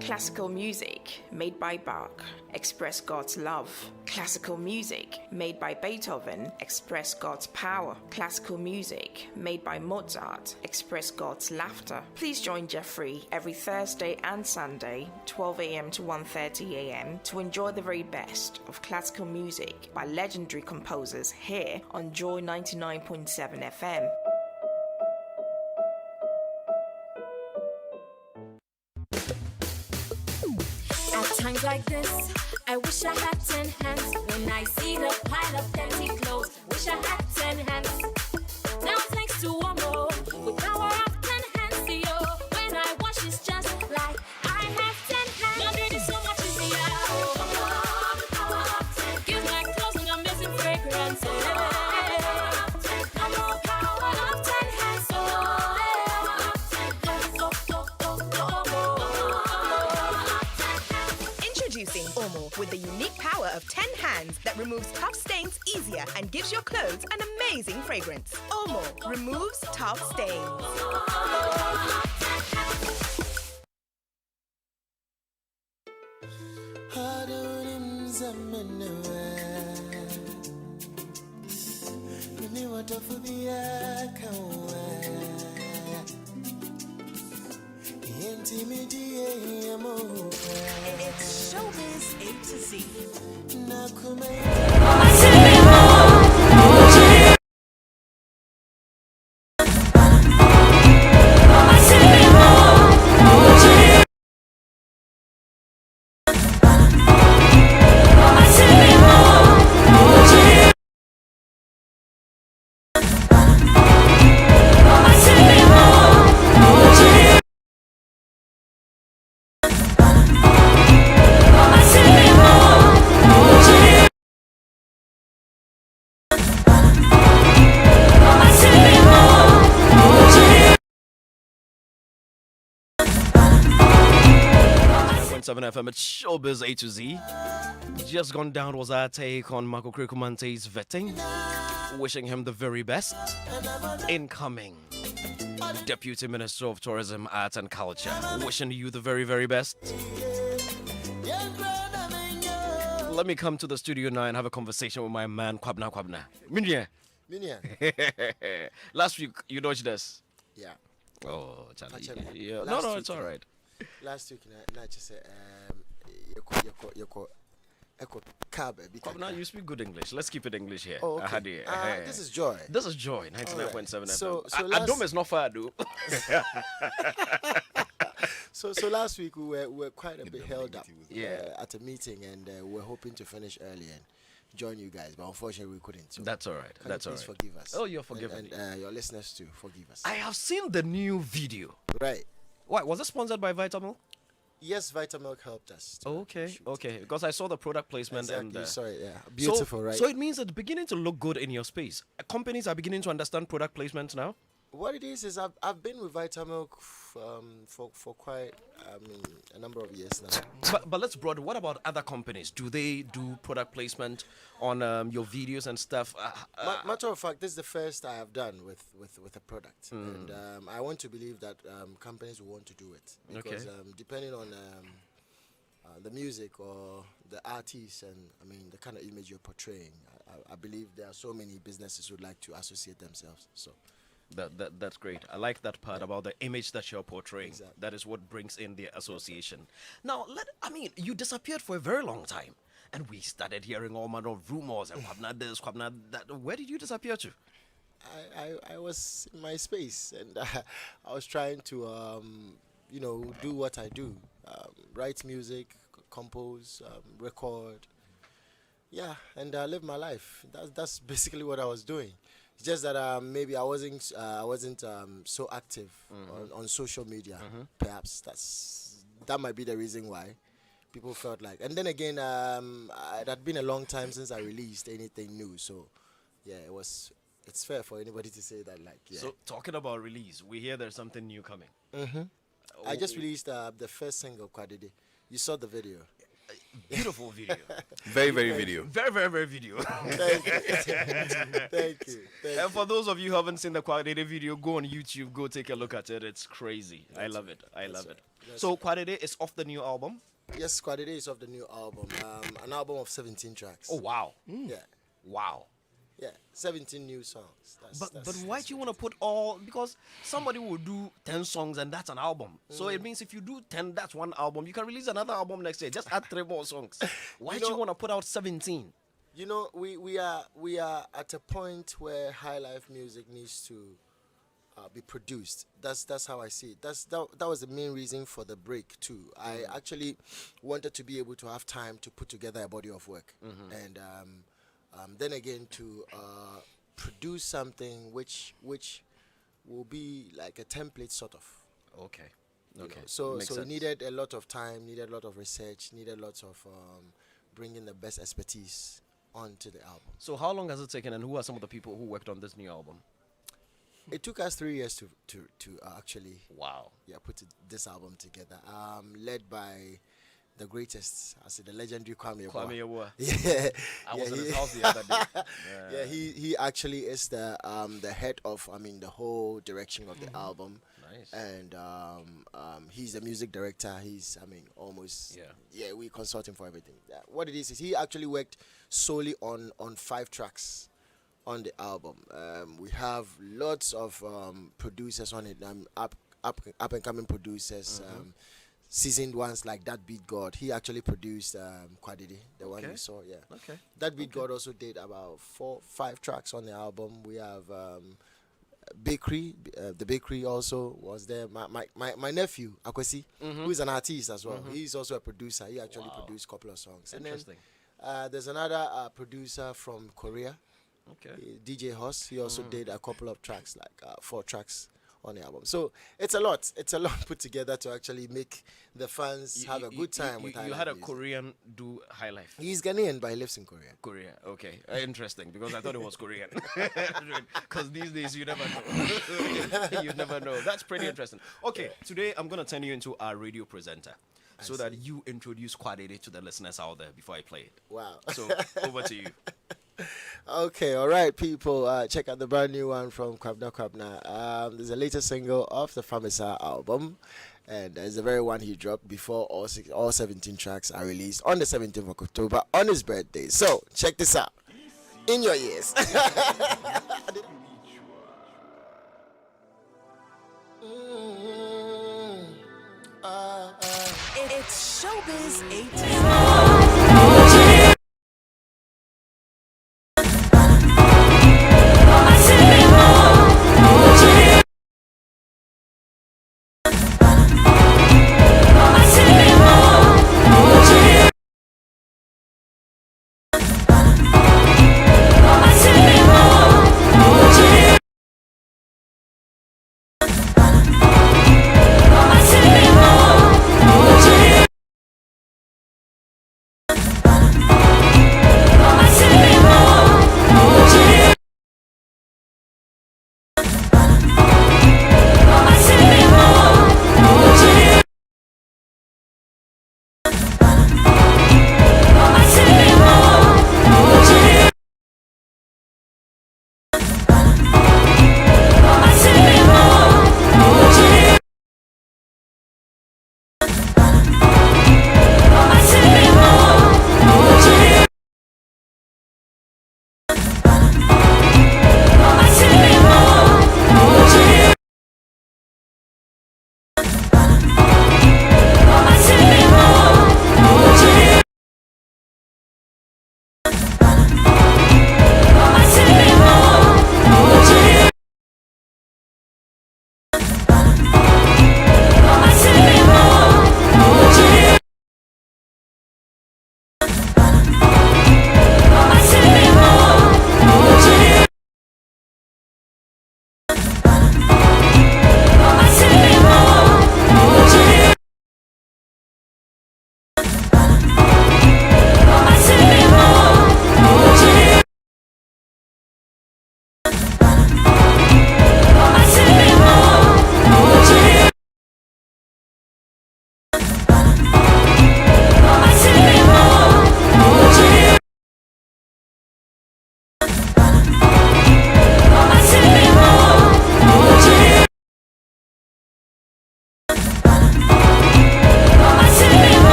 Classical music made by Bach, express God's love. Classical music made by Beethoven, express God's power. Classical music made by Mozart, express God's laughter. Please join Jeffrey every Thursday and Sunday, 12 a.m. to 1:30 a.m. to enjoy the very best of classical music by legendary composers here on Joy 99.7 FM. Times like this, I wish I had 10 hands. When I see the pile of dirty clothes, wish I had 10 hands. Now thanks to one more, with power of 10 hands, yo. When I wash, it's just like I have 10 hands. Laundry is so much easier. The power of 10 gives my clothes an amazing fragrance. Introducing Omo with the unique power of 10 hands that removes tough stains easier and gives your clothes an amazing fragrance. Omo removes tough stains. It's Showbiz A to Z. FM at Showbiz A to Z. Just gone down was our take on Okraku-Mantey's vetting. Wishing him the very best. Incoming Deputy Minister of Tourism, Arts and Culture. Wishing you the very, very best. Let me come to the studio now and have a conversation with my man Kwabna. Minya. Last week you dodged us. Yeah. Oh, Charlie. Yeah. No, it's all right. Last week, I just said, now you speak good English. Let's keep it English here. Oh, okay. This is Joy. This is Joy, 99.7 FM. So Adom is not far, dude. So last week we were quite a bit held up at a meeting, and we were hoping to finish early and join you guys, but unfortunately we couldn't. So that's all right. That's all right. Please forgive us. Oh, you're forgiven. And your listeners too, forgive us. I have seen the new video. Right. Why was it sponsored by Vitamilk? Yes, Vitamilk helped us. Okay. Because I saw the product placement and sorry, beautiful, right? So it means it's beginning to look good in your space. Companies are beginning to understand product placement now. What it is I've been with Vitamilk for quite a number of years now. But let's broaden. What about other companies? Do they do product placement on your videos and stuff? Matter of fact, this is the first I have done with a product, and I want to believe that companies will want to do it because depending on the music or the artist and the kind of image you're portraying, I believe there are so many businesses who would like to associate themselves. So. That's great. I like that part about the image that you're portraying. Exactly. That is what brings in the association. Now, you disappeared for a very long time, and we started hearing all manner of rumors and whatnot this, whatnot that. Where did you disappear to? I was in my space, and I was trying to do what I do, write music, compose, record. Yeah, and live my life. That's basically what I was doing. It's just that maybe I wasn't so active on social media. Perhaps that might be the reason why people felt like. And then again, it had been a long time since I released anything new. So yeah, it's fair for anybody to say that. So talking about release, we hear there's something new coming. I just released the first single, Kwadede. You saw the video. Beautiful video. Very, very video. Very, very, very video. Thank you. And for those of you who haven't seen the Kwadede video, go on YouTube, go take a look at it. It's crazy. I love it. So Kwadede is off the new album? Yes, Kwadede is off the new album. An album of 17 tracks. Oh, wow. Yeah. Wow. Yeah, 17 new songs. But why do you want to put all... Because somebody will do 10 songs and that's an album. So it means if you do 10, that's one album. You can release another album next year. Just add 3 more songs. Why do you want to put out 17? You know, we are at a point where high life music needs to be produced. That's how I see it. That was the main reason for the break too. I actually wanted to be able to have time to put together a body of work. And... then again to produce something which will be like a template sort of. Okay. So it needed a lot of time, needed a lot of research, needed lots of bringing the best expertise onto the album. So how long has it taken, and who are some of the people who worked on this new album? It took us 3 years to actually put this album together. Led by the greatest, I said, the legendary Kwame Yeboah. Yeah, I was in his house the other day. Yeah, he actually is the head of the whole direction of the album. Nice. And he's the music director. He's almost we consult him for everything. What it is he actually worked solely on 5 tracks on the album. We have lots of producers on it. Up and coming producers. Seasoned ones like That Beat God. He actually produced Kwadede, the one you saw. Yeah. Okay. That Beat God also did about 4-5 tracks on the album. We have Bakery. The Bakery also was there. My nephew Akwesi, who is an artist as well. He's also a producer. He actually produced a couple of songs. Interesting. And then, there's another producer from Korea. Okay. DJ Hoss. He also did a couple of tracks, like 4 tracks on the album. So it's a lot put together to actually make the fans have a good time with High Life. You had a music. Korean do High Life. He's Ghanaian, but he lives in Korea. Korea, okay. Interesting, because I thought it was Korean. Because these days you never know. You never know. That's pretty interesting. Okay, today I'm going to turn you into our radio presenter so that you introduce Kwadede to the listeners out there before I play it. Wow. So over to you. Okay, all right, people. Check out the brand new one from Kwabna. There's a latest single of the Famisa album, and it's the very one he dropped before all 17 tracks are released on the 17th of October on his birthday. So check this out in your ears. It's Showbiz A.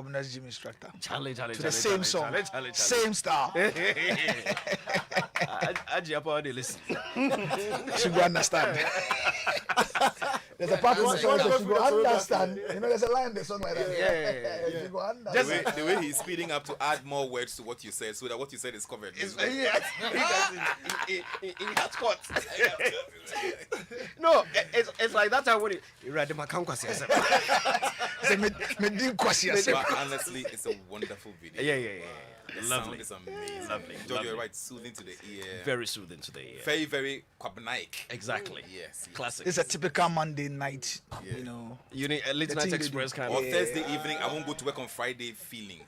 communist gym instructor. Charlie, to the same song, same style. Ajiapa, listen. She will understand. There's a part of the song that she will understand. You know, there's a line in the song like that. Yeah. She will understand. The way he's speeding up to add more words to what you said, so that what you said is covered. In that spot. No, it's like that time when you read the Makankwasi. But honestly, it's a wonderful video. Yeah. The Lovely. sound is amazing. Lovely. George, you're right, soothing to the ear. Very soothing to the ear. Very, very Kwabnaik. Exactly. Yes. Classic. It's a typical Monday night, you know. You need a late night express kind or of. Thursday evening, I won't go to work on Friday feeling.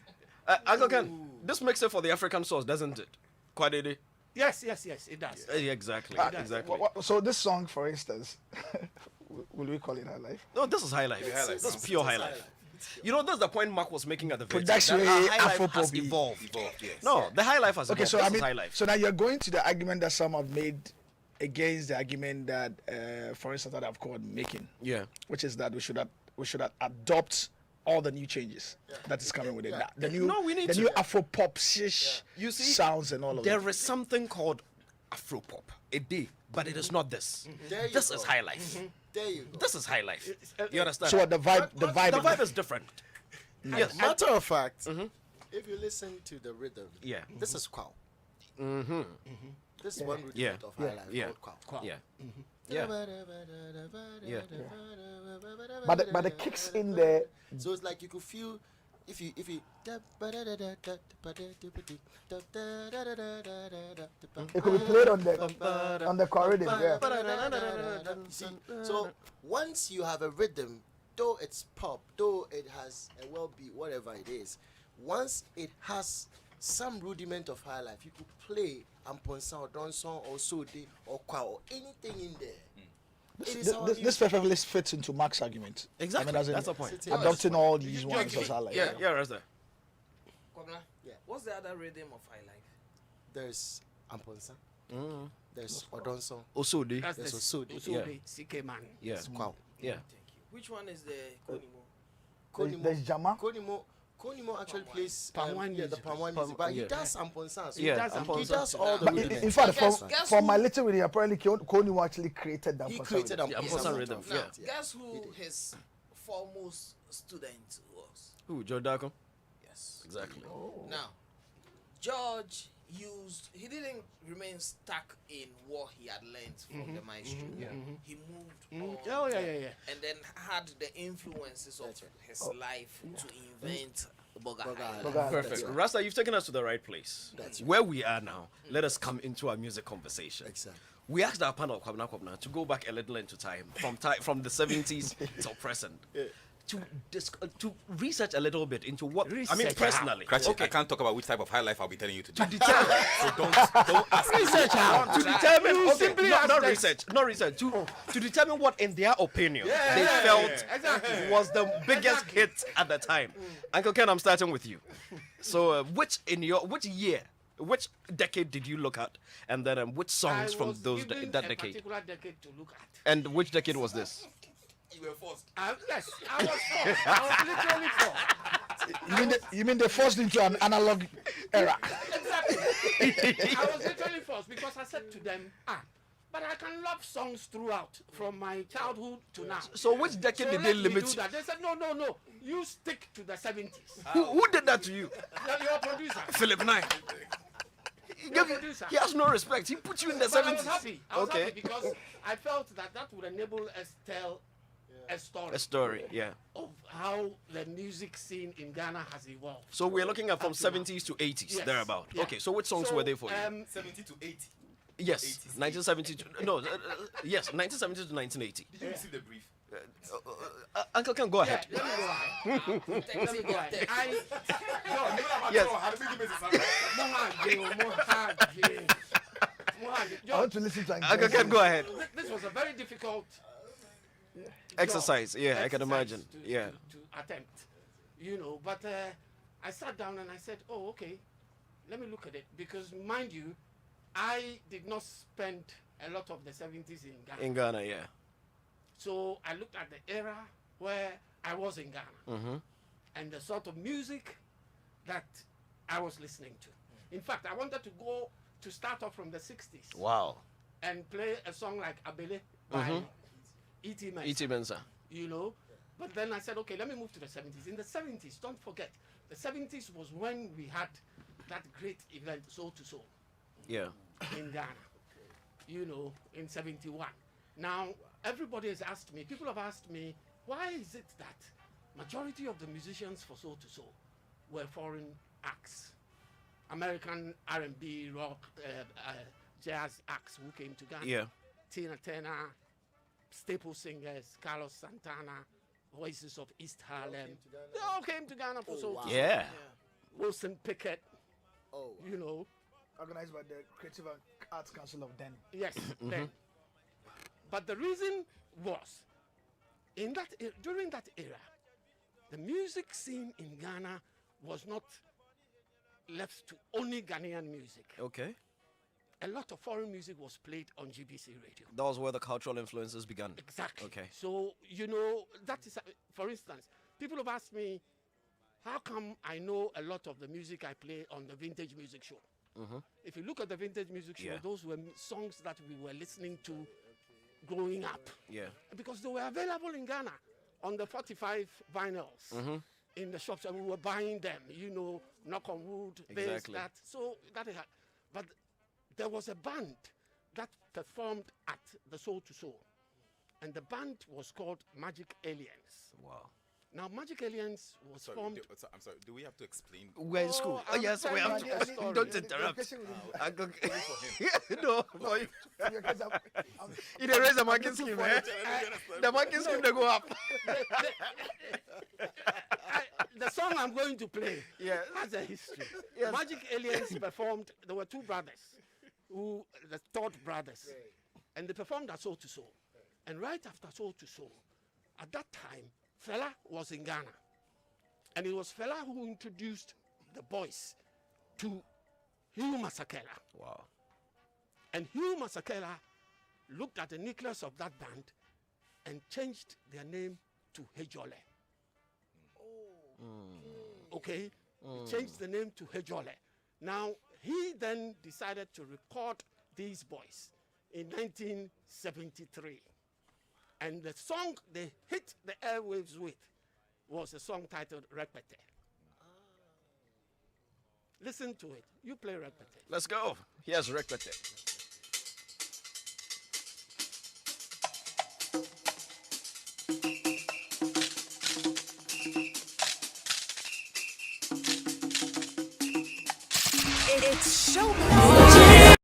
Uncle Ken, this makes it for the African source, doesn't it? Quite a Yes, it does. Yeah, exactly. Exactly. So this song, for instance, will we call it High Life? No, this is High Life. This is pure High Life. You know, that's the point Mark was making at the very Production time. High Life Afropop has evolved. Yes. No, the High Life has evolved. Okay, so this I mean, is High Life. so now you're going to the argument that some have made against the argument that, for instance, that I've called making. Yeah. Which is that we should adopt all the new changes that is coming with it. The new, No, we need the to. new Afropop You see, sounds and all of there that. is something called Afropop. It did, but it is not this. There you This go. is High Life. There you go. This is High Life. You understand? So what the vibe is different. Yes. Matter of fact, if you listen to the rhythm, Yeah. this is Quao. This is Yeah. one rudiment of High Life Yeah. called Quao. Yeah. Yeah. Yeah. But the kicks in there. So it's like you could feel if you It could be played on the corridor. Yeah. See, so once you have a rhythm, though it's pop, though it has a well beat, whatever it is, once it has some rudiment of High Life, you could play Amponsa or Donson or Sode or Kwa or anything in there. This perfectly fits into Mark's argument. Exactly. I mean, as in That's the point. adopting all these ones as High Life. Yeah, Rasta. Yeah. What's the other rhythm of High Life? There's Amponsa. There's Odonson. Osode. That's There's the Osode. Osode, CK man. Yeah. Quao. Yeah. Which one is the Konimo? Konimo. There's Jama. Konimo actually plays Palm-wine the music. palm-wine music, but he yeah. does Amponsa. So Yeah, he does all the But rudiments. in fact, Guess from who- my little reading, apparently Koniwo actually created that. He created Yeah, Amponsa rhythm. Now, Yeah. guess who his foremost student was? Who? George Dako? Yes. Exactly. Now, George he didn't remain stuck in what he had learned from the maestro. He moved on. Oh, yeah. And then had the influences of his life to invent Boga High Life. Perfect. Rasta, you've taken us to the right place. Where we are now, let us come into our music conversation. Exactly. We asked our panel, Kwabna, to go back a little into time, from the 70s till present. To research a little bit into what I mean personally. Cratchit, I can't talk about which type of high life I'll be telling you to do. To determine, So don't ask me. research to determine. You Okay, simply not ask research. Not research. To determine what, in their opinion, they felt Exactly. was the biggest hit at the time. Uncle Ken, I'm starting with you. So, which decade did you look at, and then which songs from that decade? Particular decade to look at. And which decade was this? You were forced. Yes, I was forced. I was literally forced. You mean they forced into an analog era? Exactly. I was literally forced because I said to them, but I can love songs throughout, from my childhood to now. So which decade did they let me limit do you? that. They said, no, you stick to the 70s. Who did that to you? Your producer. Philip Nye. He has no respect. He put you in the 70s. I was happy. I was Okay. happy because I felt that would enable us to tell A story, yeah. of how the music scene in Ghana has evolved. So we're looking at from Up to now. 70s to 80s, Yes. thereabout. Yeah. Okay, so which songs were they for you? 70 to 80. Yes, 1970 to, no, yes, 1970 to 1980. Did you receive the brief? Uncle Ken, go ahead. Let me go ahead. Let me go ahead. Yes. I want to listen to Uncle Ken, go ahead. This was a very difficult Exercise, yeah, I can exercise imagine. to- Yeah. to attempt, but I sat down and I said, oh, okay, let me look at it, because mind you, I did not spend a lot of the 70s in Ghana. In Ghana, yeah. So I looked at the era where I was in Ghana. and the sort of music that I was listening to. In fact, I wanted to start off from the 60s. Wow. And play a song like Abele by E.T. Mensah. E.T. Mensah. You know? But then I said, okay, let me move to the 70s. In the 70s, don't forget, the 70s was when we had that great event, Soul to Soul. Yeah. In Ghana. You know, in 71. Now, everybody has asked me, people have asked me, why is it that majority of the musicians for Soul to Soul were foreign acts? American R&B, rock, jazz acts who came to Ghana. Yeah. Tina Turner, staple singers, Carlos Santana, Voices of East Harlem. They all came to Ghana for Soul to Soul. Yeah. Wilson Pickett. Oh. You know. Organized by the Creative Arts Council of then. Yes, then. But the reason was, during that era, the music scene in Ghana was not left to only Ghanaian music. Okay. A lot of foreign music was played on GBC radio. That was where the cultural influences began. Exactly. Okay. So, you know, that is, for instance, people have asked me, how come I know a lot of the music I play on the Vintage Music Show? If you look at the Vintage Music Show, those were songs that we were listening to growing up. Yeah. Because they were available in Ghana on the 45 vinyls in the shops, and we were buying them, you know, knock on wood, this, that. So that is, but there was a band that performed at the Soul to Soul, and the band was called Magic Aliens. Wow. Now, Magic Aliens was formed. I'm sorry. Do we have to explain? We're in school. Oh, yes, we have to. Don't interrupt. I go no. You don't raise the marking scheme, eh? The marking scheme, they go up. The song I'm going to play has a history. Yes. Magic Aliens performed. There were two brothers, the Todd brothers, and they performed at Soul to Soul. And right after Soul to Soul, at that time, Fela was in Ghana. And it was Fela who introduced the boys to Hugh Masekela. Wow. And Hugh Masekela looked at the nucleus of that band and changed their name to Hejole. Okay? He changed the name to Hejole. Now, he then decided to record these boys in 1973. And the song they hit the airwaves with was a song titled Repete. Listen to it. You play Repete. Let's go. Here's Repete. It's Showbiz.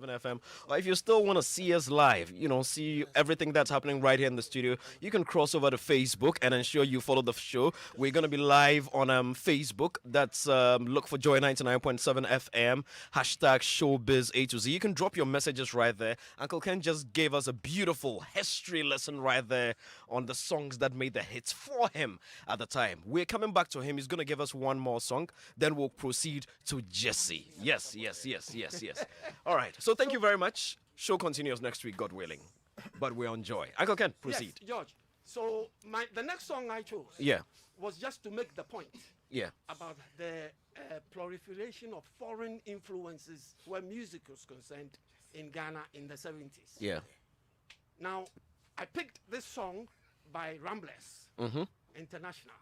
FM. Or if you still want to see us live, see everything that's happening right here in the studio, you can cross over to Facebook and ensure you follow the show. We're going to be live on Facebook. That's look for Joy 99.7 FM, hashtag Showbiz A to Z. You can drop your messages right there. Uncle Ken just gave us a beautiful history lesson right there on the songs that made the hits for him at the time. We're coming back to him. He's going to give us one more song. Then we'll proceed to Jesse. Yes. All right. So thank you very much. Show continues next week, God willing. But we're on Joy. Uncle Ken, proceed. Yes, George. So the next song I chose was just to make the point about the proliferation of foreign influences where music was concerned in Ghana in the 70s. Yeah. Now, I picked this song by Ramblers International.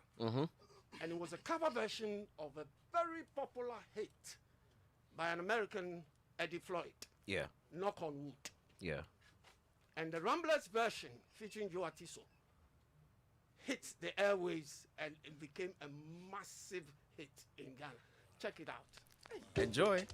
And it was a cover version of a very popular hit by an American, Eddie Floyd. Yeah. Knock on Wood. Yeah. And the Ramblers version featuring Joe Atiso hit the airways and it became a massive hit in Ghana. Check it out. Enjoy.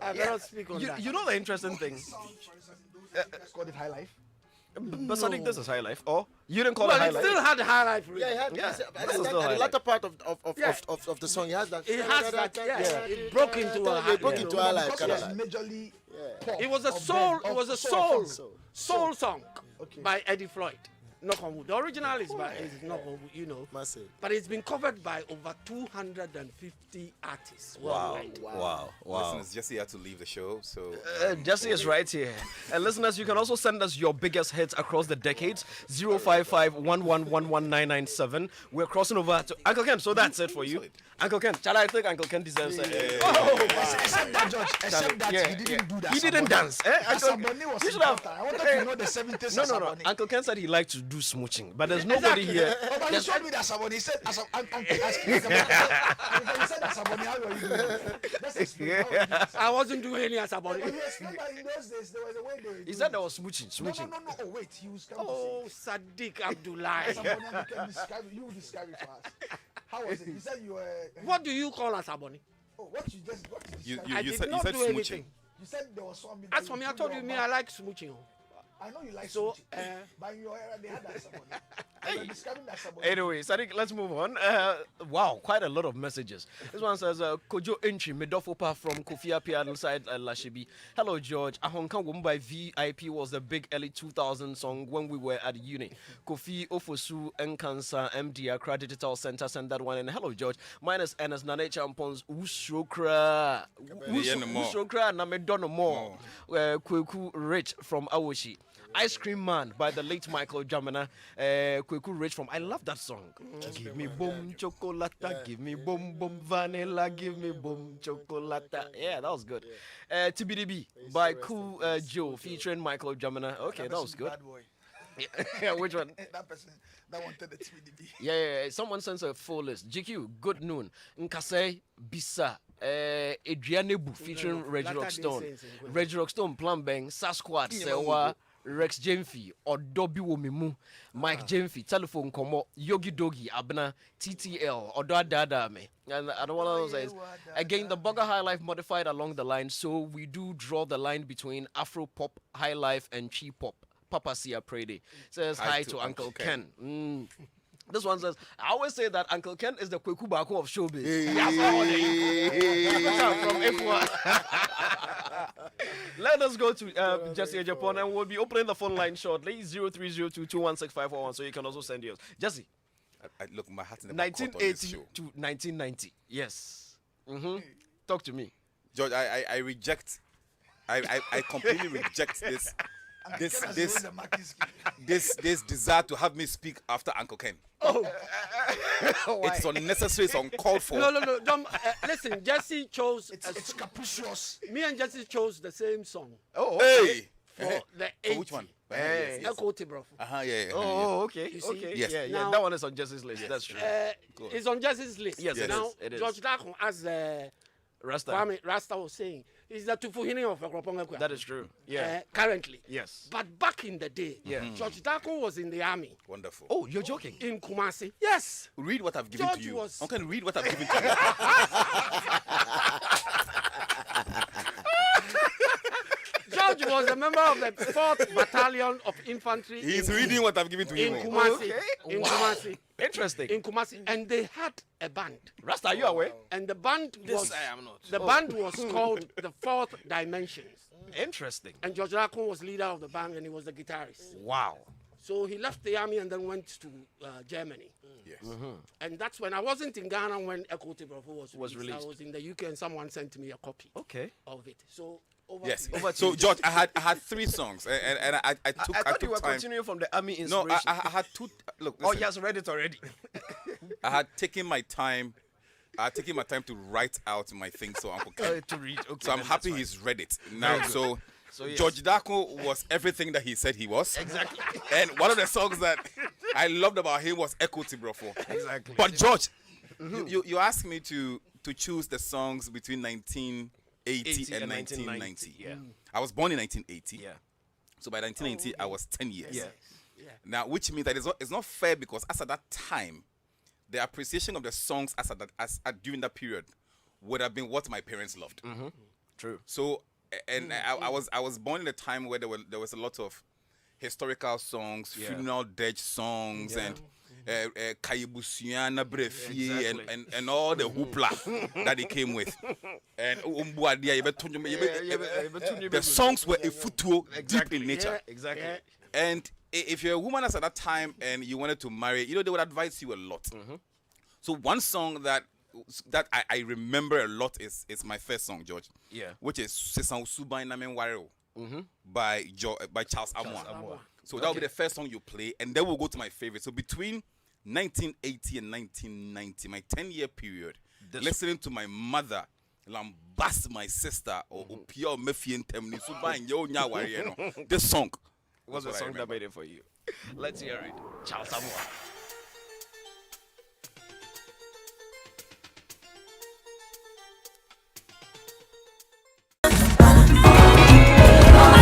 I cannot speak on that. You know the interesting thing? Called it High Life? But Sadiq, this is High Life. Or you didn't call it High Life? It still had High Life. Really. Yeah, it had. The latter part of the song, it has that. It has that. It broke into a High Life. Majorly. It was a soul. It was a soul song by Eddie Floyd. Knock on Wood. The original is by Knock on Wood, Massive. But it's been covered by over 250 artists worldwide. Wow. Listeners, Jesse had to leave the show, so... Jesse is right here. And listeners, you can also send us your biggest hits across the decades. 055-1111-997. We're crossing over to Uncle Ken, so that's it for you. Uncle Ken, I think Uncle Ken deserves it. Except that, George. Except that he didn't do that. He didn't dance. Asaboni was you should have. I wanted to know the 70s. No. Uncle Ken said he liked to do smooching, but there's nobody here. But he showed me that Asaboni. He said, Uncle, ask him. He said Asaboni, how are you doing? I wasn't doing any Asaboni. In those days, there was a way they He said there was smooching. No. Oh, wait. He was coming to say. Sadiq Abdullahi. Asaboni, you describe it for us. How was it? He said you were... What do you call Asaboni? Oh, what you You said smooching. Anything. You said there was something... As for me, I told you, I like smooching. I know you like smooching. But in your era, they had that Asaboni. Anyway, Sadiq, let's move on. Wow, quite a lot of messages. This one says, Kojo Entry, Medofopa from Kofi Apia side Lashibi. Hello, George. Ahonkan Wumbai VIP was the big early 2000 song when we were at uni. Kofi Ofosu Nkansa MD Accra Digital Center sent that one. And hello, George. Mine is Ernest Nane Champons Ushokra. Ushokra Namedono More. Kweku Rich from Awoshi. Ice Cream Man by the late Michael Jamina. Kweku Rich from, I love that song. Give me boom chocolata, give me boom boom vanilla, give me boom chocolata. Yeah, that was good. TBDB by Cool Joe featuring Michael Jamina. Okay, that was good. Bad boy. Yeah, which one? That person that wanted the TBDB. Yeah. Someone sends a full list. GQ, good noon. Nkase Bisa. Adrianebu featuring Reggie Rockstone. Reggie Rockstone, Plumbang, Sasquatch, Sewa, Rex Jemfi, Odobi Womimu, Mike Jemfi, Telephone Komo, Yogi Dogi, Abna, TTL, Odoa Dada me. And I don't want to say again, the Bugger High Life modified along the line, so we do draw the line between Afro Pop, High Life, and Chi Pop. Papa Sia Prady says hi to Uncle Ken. This one says, I always say that Uncle Ken is the Kweku Bako of showbiz. From F1. Let us go to Jesse Japan, and we'll be opening the phone line shortly. 0302216541. So you can also send yours. Jesse. Look, my heart's in the 1980 to 1990. Yes. Talk to me. George, I reject. I completely reject this desire to have me speak after Uncle Ken. It's unnecessary. It's uncalled for. No. Don't, listen, Jesse chose. It's capricious. Me and Jesse chose the same song. Hey. For the 80. For which one? Yes. Okraku-Mantey. Yeah. Okay. You see? Okay. Yes. Yeah. Now, that one is on Jesse's list. That's true. It's on Jesse's list. Yes, now, it is. George Quaye, as Rasta was saying, is the Tufuhini of Okraku-Mantey. That is true. Yeah. Currently. Yes. But back in the day, George Quaye was in the army. Wonderful. Oh, you're joking? In Kumasi. Yes. Read what I've given George to you. was- Okay, read what I've given to you. George was a member of the 4th Battalion of Infantry. He's reading what I've given to him. In Kumasi. Okay. In Wow. Kumasi. Interesting. In Kumasi. And they had a band. Rasta, are you aware? And the band was... I am not. The band was called the 4th Dimensions. Interesting. And George Quaye was leader of the band and he was the guitarist. Wow. So he left the army and then went to Germany. Yes. And that's when I wasn't in Ghana when Okraku-Mantey was released. released. I was in the UK and someone sent me a copy Okay. of it. So over Yes. to you. So George, I had 3 songs, and I took I thought you were time. continuing from the army No, inspiration. I had 2. Look, Oh, listen, he has read it already. I had taken my time. I had taken my time to write out my thing, so Uncle Ken. To read. Okay. So I'm then happy that's fine. he's read it now. Very So, yes. George Dako was everything that he said he was. Exactly. And one of the songs that I loved about him was Okraku-Mantey. Exactly. But George, you asked me to choose the songs between 1980 and 1990. Yeah. I was born in 1980. Yeah. So by 1980, I was 10 years. Yeah. Now, which means that it's not fair because as at that time, the appreciation of the songs during that period would have been what my parents loved. True. So, and I was born in a time where there was a lot of historical songs, funeral dirge songs, and Kayibusiana Brefi and all the hoopla that it came with. And the songs were a footwork deep in nature. Exactly. And if you're a woman as at that time and you wanted to marry, they would advise you a lot. So one song that I remember a lot is my first song, George. Yeah. Which is Sesan Subai Namen Wareo by Charles Amoah. So that will be the first song you play, and then we'll go to my favorite. So between 1980 and 1990, my 10-year period, listening to my mother lambast my sister or Pio Mefien Temni Subai Nyonya Wareo. This song was the song that made it for you. Let's hear it. Charles Amoah. I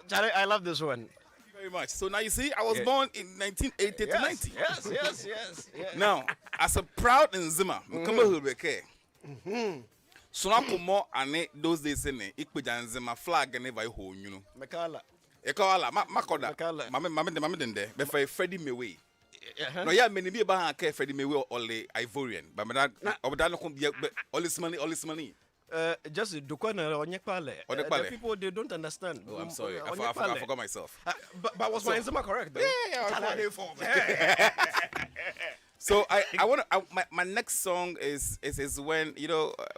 Charlie, I love this one. Very much. So now you see, I was born in 1980 to 90. Yes. Now, as a proud Nzima, so now more and those days in it, Nzima flag and never hold, you know. Makala. Ekawala, Makoda, Mamma Dende, before Freddie Mewe. No, yeah, many people care Freddie Mewe or Ivorian, but all this money. Just Dukwana or Nyekpale. The people they don't understand. Oh, I'm sorry. I forgot myself. But was my Nzima correct though? Yeah. So I want to my next song is when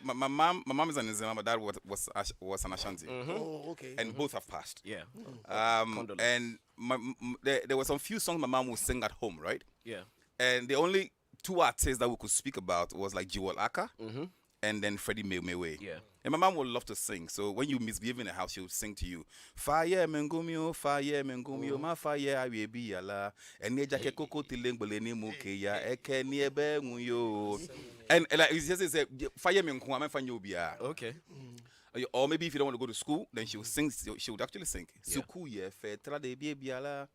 my mom is an Nzima, my dad was an Ashanti. Oh, okay. And both have passed. Yeah. And there were some few songs my mom would sing at home, right? Yeah. And the only two artists that we could speak about was like Jewel Aka and then Freddie Mewe. Yeah. And my mom would love to sing. So when you misbehave in the house, she would sing to you. Fire mengumio, ma fire awebi yala. And neja ke koko tileng boleni mukeya. Eke niebe nguyo. And like it's just say fire mengumio, ma fanyo biya. Okay. Or maybe if you don't want to go to school, then she would sing. She would actually sing. Suku ye fetra de biala.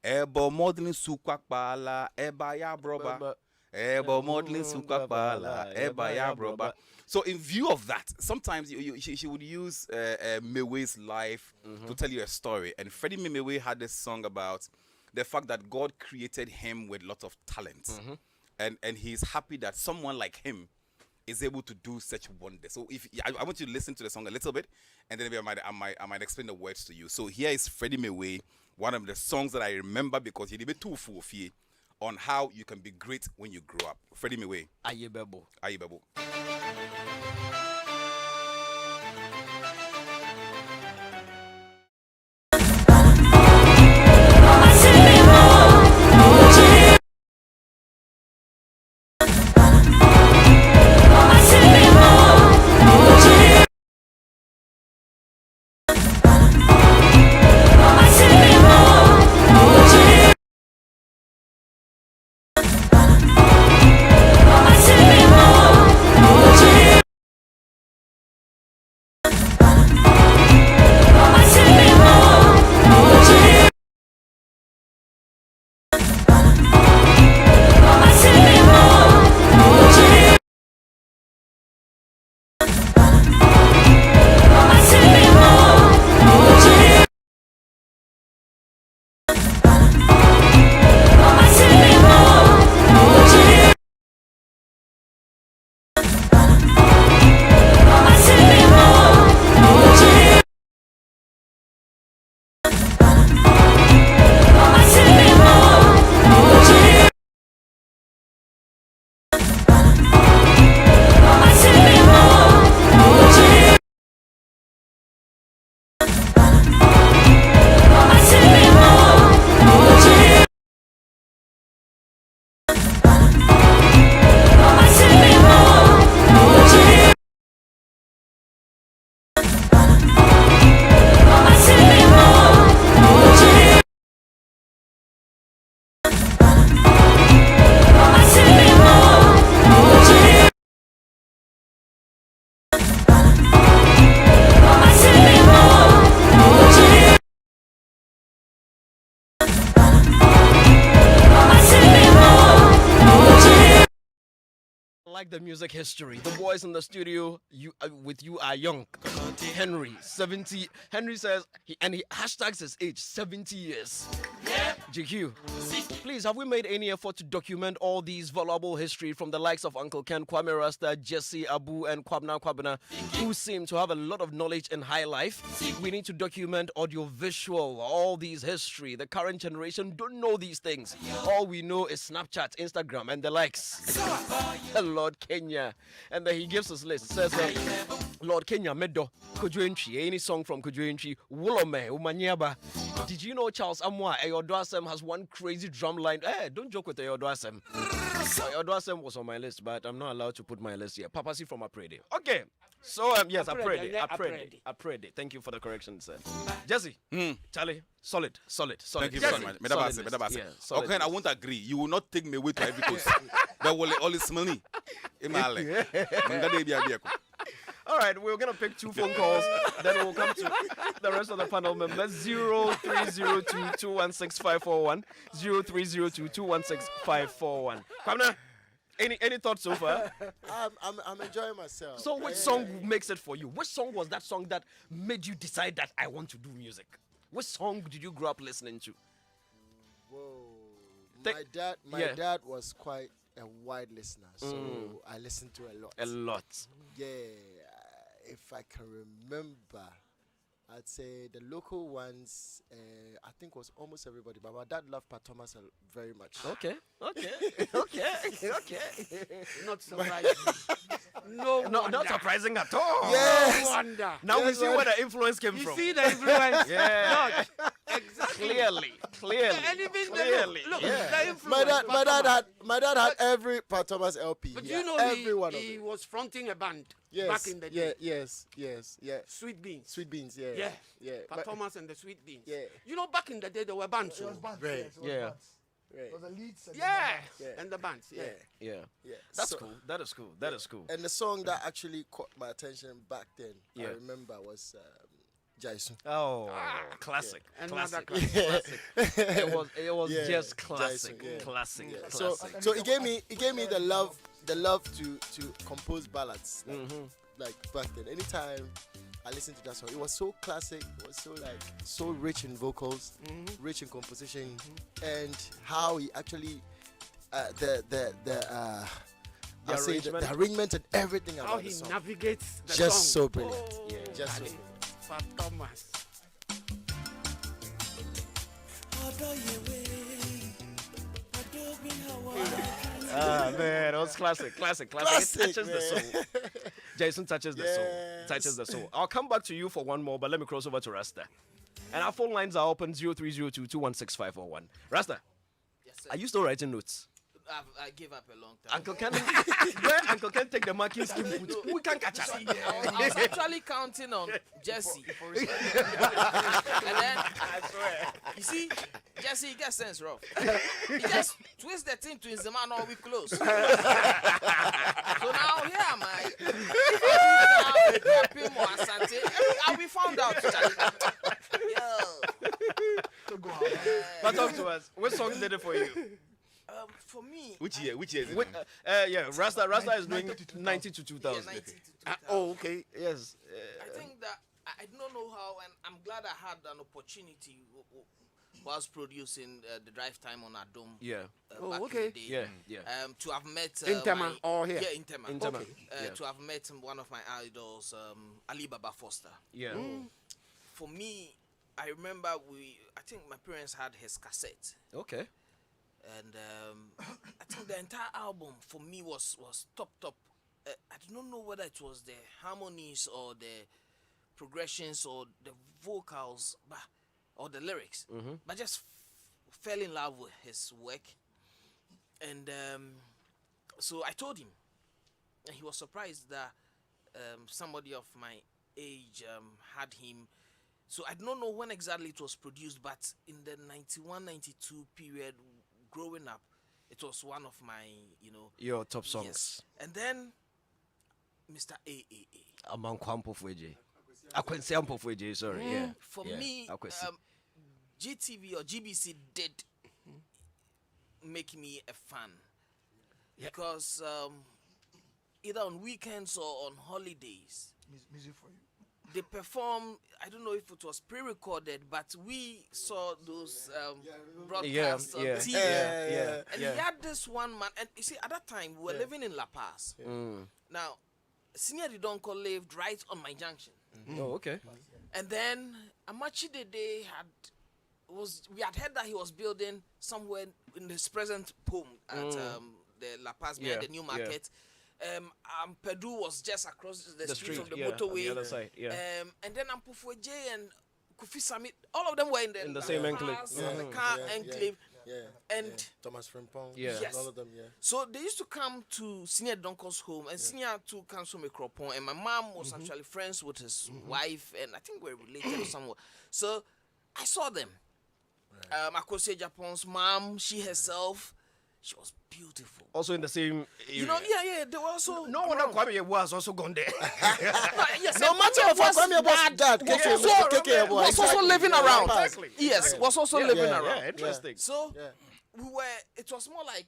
Ebo modeling sukwakbala. Eba ya broba. Ebo modeling sukwakbala. Eba ya broba. So in view of that, sometimes she would use Mewe's life to tell you a story. And Freddie Mewe had this song about the fact that God created him with lots of talents. And he's happy that someone like him is able to do such wonders. So if I want you to listen to the song a little bit, and then maybe I might explain the words to you. So here is Freddie Mewe, one of the songs that I remember because he did it too full on how you can be great when you grow up. Freddie Mewe. Ayebebo. Like the music history. The boys in the studio with you are young. Henry, 70. Henry says, he hashtags his age, 70 years. GQ, please, have we made any effort to document all these valuable history from the likes of Uncle Ken, Kwame Rasta, Jesse, Abu, and Kwabena, who seem to have a lot of knowledge in high life? We need to document audio-visual, all these history. The current generation don't know these things. All we know is Snapchat, Instagram, and the likes. Lord Kenya. And then he gives us list. Says, Lord Kenya, Medo, Kujuentri, any song from Kujuentri, Wulome, Umanyaba. Did you know Charles Amwa, Eyodwasem has one crazy drum line? Don't joke with Eyodwasem. Eyodwasem was on my list, but I'm not allowed to put my list here. Papasi from Aprede. Okay. So, yes, Aprede. Thank you for the correction, sir. Jesse, Charlie, solid. Thank you very much. Okay, I won't agree. You will not take me away to every coast. That will all this money. All right, we're gonna pick 2 phone calls. Then we'll come to the rest of the panel members. 0302216541. 0302216541. Kwamna, any thoughts so far? I'm enjoying myself. So which song makes it for you? Which song was that song that made you decide that I want to do music? Which song did you grow up listening to? Whoa. My dad was quite a wide listener, so I listened to a lot. A lot. Yeah, if I can remember, I'd say the local ones, I think was almost everybody, but my dad loved Pat Thomas very much. Okay. Not surprising. Not surprising at all. Yes. No wonder. Now we see where the influence came from. You see the influence? Yeah. Exactly. Clearly. And even look, the influence. My dad had every Pat Thomas LP. But you know, every one of he them. was fronting a band Yes. back in the day. Yes. Sweet Beans. Sweet Beans. Yeah. Pat But- Thomas and the Sweet Beans. Yeah. You know, back in the day, there were bands. It was bands. Right. Yes, it was Yeah. bands. Right. It was the leads. And Yeah. Yeah. And the bands. Yeah. Yeah. Yeah. That's So- cool. That is cool. That is cool. And the song that actually caught my attention back then, Yeah. I remember, was Jaisun. Oh, classic. Another Classic. It was Yeah, just classic. Jaisun, yeah. Classic. Yeah. Classic. So it gave me the love to compose ballads like back then. Anytime I listened to that song, it was so classic. It was so rich in vocals, rich in composition, and how he actually the arrangement and everything about How the he song. navigates the Just song. so brilliant. Oh, Just so Daddy. brilliant. Pat Thomas. Ah, man, that was classic. It touches the soul. Jason touches the soul. Yes. Touches the soul. I'll come back to you for one more, but let me cross over to Rasta. And our phone lines are open 0302216541. Rasta, Yes, sir. are you still writing notes? I gave up a long time. Uncle Ken, where Uncle Ken take the marking scheme? We can't catch us. I was actually counting on Jesse. And then, I swear, you see, Jesse, he gets sense rough. He just twists the thing to his man all we close. So now here am I. And we found out. But talk to us. What song did it for you? For me, Which year is it? Yeah, Rasta is doing 90 to 2000. 90 to 2000. Oh, okay. Yes. I think that I don't know how, and I'm glad I had an opportunity whilst producing the drive time on Adom. Yeah. Back in the day. Yeah. To have met Intema or here? Yeah, Intema. Intema. Okay. Yeah. To have met one of my idols, Ali Baba Foster. Yeah. For me, I remember I think my parents had his cassette. Okay. And I think the entire album for me was top. I do not know whether it was the harmonies or the progressions or the vocals, or the lyrics, but just fell in love with his work. And so I told him, and he was surprised that somebody of my age had him. So I do not know when exactly it was produced, but in the 91-92 period, growing up, it was one of my, Your top songs. Yes. And then Mr. AAA. Among Kwampo Fweje. Akwensi Ampo Fweje, sorry. Yeah. For Yeah, me, Akwesi. GTV or GBC did make me a fan. Because either on weekends or on holidays, Music for you. they perform. I don't know if it was pre-recorded, but we saw those broadcasts on TV. And he had this one man, and you see, at that time we were living in La Paz. Now, Senior Didonko lived right on my junction. Oh, okay. And then Amachi Dede we had heard that he was building somewhere in his present home at the La Paz behind the new market. Pedu was just across the street from the motorway. On the other side, and then Ampufueje and Kufi Samit, all of them were in the same enclave. the car enclave. And Thomas Frimpong, yes. all of them, So they used to come to Senior Donko's home, and Senior too comes from Ekropon, and my mom was actually friends with his wife, and I think we're related or somewhere. So I saw them. Akose Japon's mom, she herself, She was beautiful. Also in the same area. You know, yeah. They were also. No wonder Kwame was also gone there. Yes, No matter of what Kwame was dad, was also living around. Exactly. Yes, was also living around. Yeah, interesting. So we were. It was more like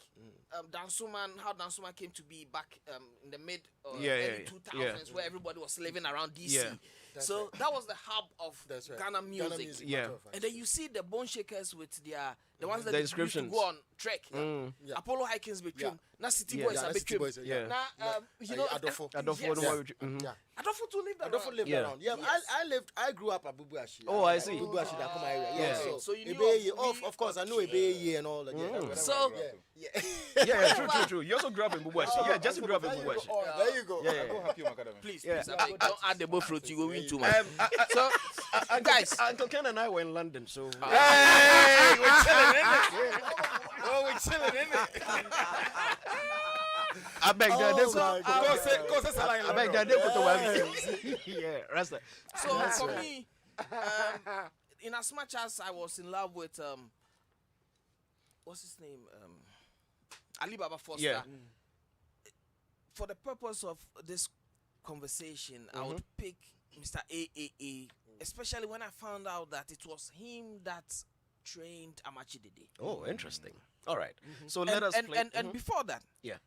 Dansuman, how Dansuman came to be back in the mid early 2000s, where everybody was living around DC. Yeah. So that was the hub of Ghana music. Yeah. And then you see the Bone Shakers with the ones that The used to inscriptions. go on trek. Apollo Hikings between. Now City Boys are between. Now you know Adolfo. Adolfo to live Adolfo lived around. Yeah, I grew up at Bubuashi. Oh, I see. Bubuashi, that come area. Yeah. So you knew of course, I know Ebeye and all that. So True. You also grew up in Bubuashi. Yeah, Jesse grew up in Bubuashi. There you go. Please, don't add the buff fruit. You go in too much. So, guys, Uncle Ken and I were in London, so Hey, we're chilling in it. Oh, we're chilling in it. I beg that. Go say I beg that they put the one. Yeah, Rasta. So for me, in as much as I was in love with what's his name, Ali Baba Foster. Yeah. For the purpose of this conversation, I would pick Mr. AAA, especially when I found out that it was him that trained Amachi Dede. Oh, interesting. All right. So let us play. And before that, yeah.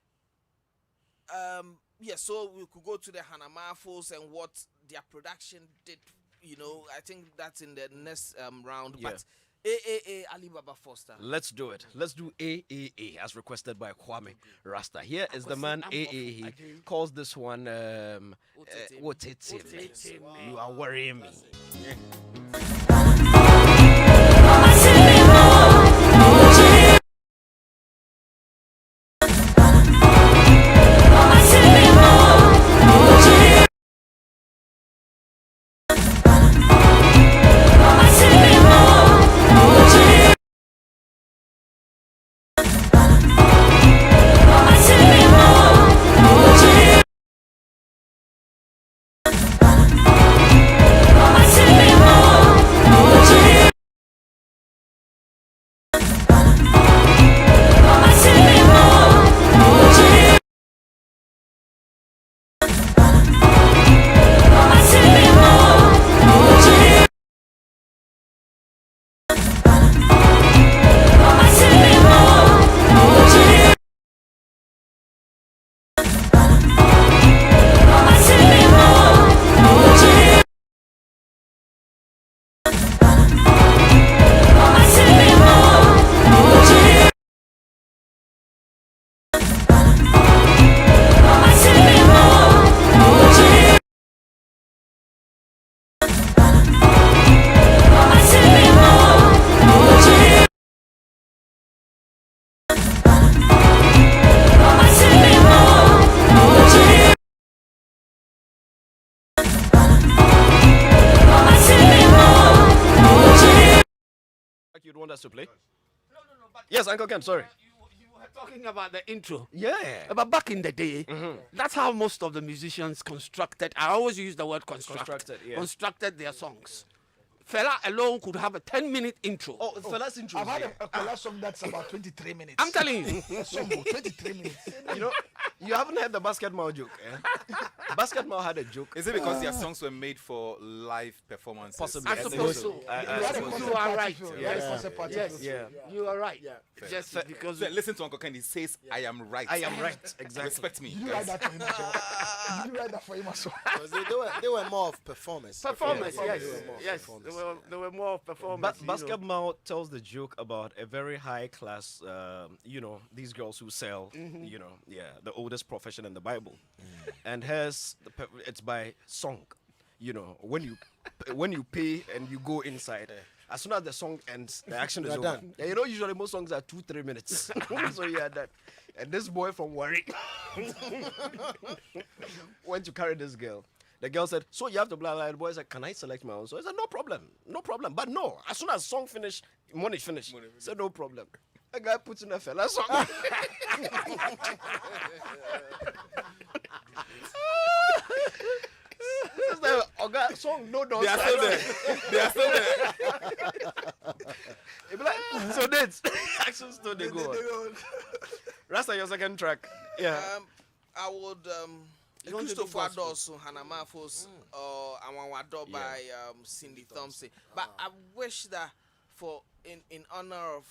So we could go to the Hanamafos and what their production did. You know, I think that's in the next round. Yeah. But AAA Ali Baba Foster. Let's do it. Let's do AAA as requested by Kwame Rasta. Here is the man AAA. He calls this one Wotete. You are worrying me. You'd want us to play? No, but yes, Uncle Ken, sorry. You were talking about the intro. Yeah. But back in the day, that's how most of the musicians constructed. I always use the word constructed their songs. Fela alone could have a 10-minute intro. Oh, Fela's intro. I've had a Fela song that's about 23 minutes. I'm telling you. A song about 23 minutes. You know, you haven't heard the Basketball joke, eh? Basketball had a joke. Is it because their songs were made for live performances? Possibly. I suppose so. You are right. Yes. You are right. Just because. So listen to Uncle Ken. He says, "I am right." I am right. Exactly. Respect me. Did you write that for him? Did you write that for him as well? They were more of performers. Yes. They were more of performers. Basketball tells the joke about a very high class, these girls who sell, the oldest profession in the Bible, and it's by song. You know, when you pay and you go inside. As soon as the song ends, the action is over. And usually most songs are 2-3 minutes. So yeah, that. And this boy from Warri went to carry this girl. The girl said, "So you have to blah blah." The boy said, "Can I select my own?" So I said, "No problem. But no, as soon as song finish, money finish." Said, "No problem." A guy puts in a Fela song. Song no. They are still there. It be like, So that's action still they go on. Rasta, your second track. Yeah. I would Christopher Adolso Hanamafos or Awanwado by Cindy Thompson. But I wish that in honor of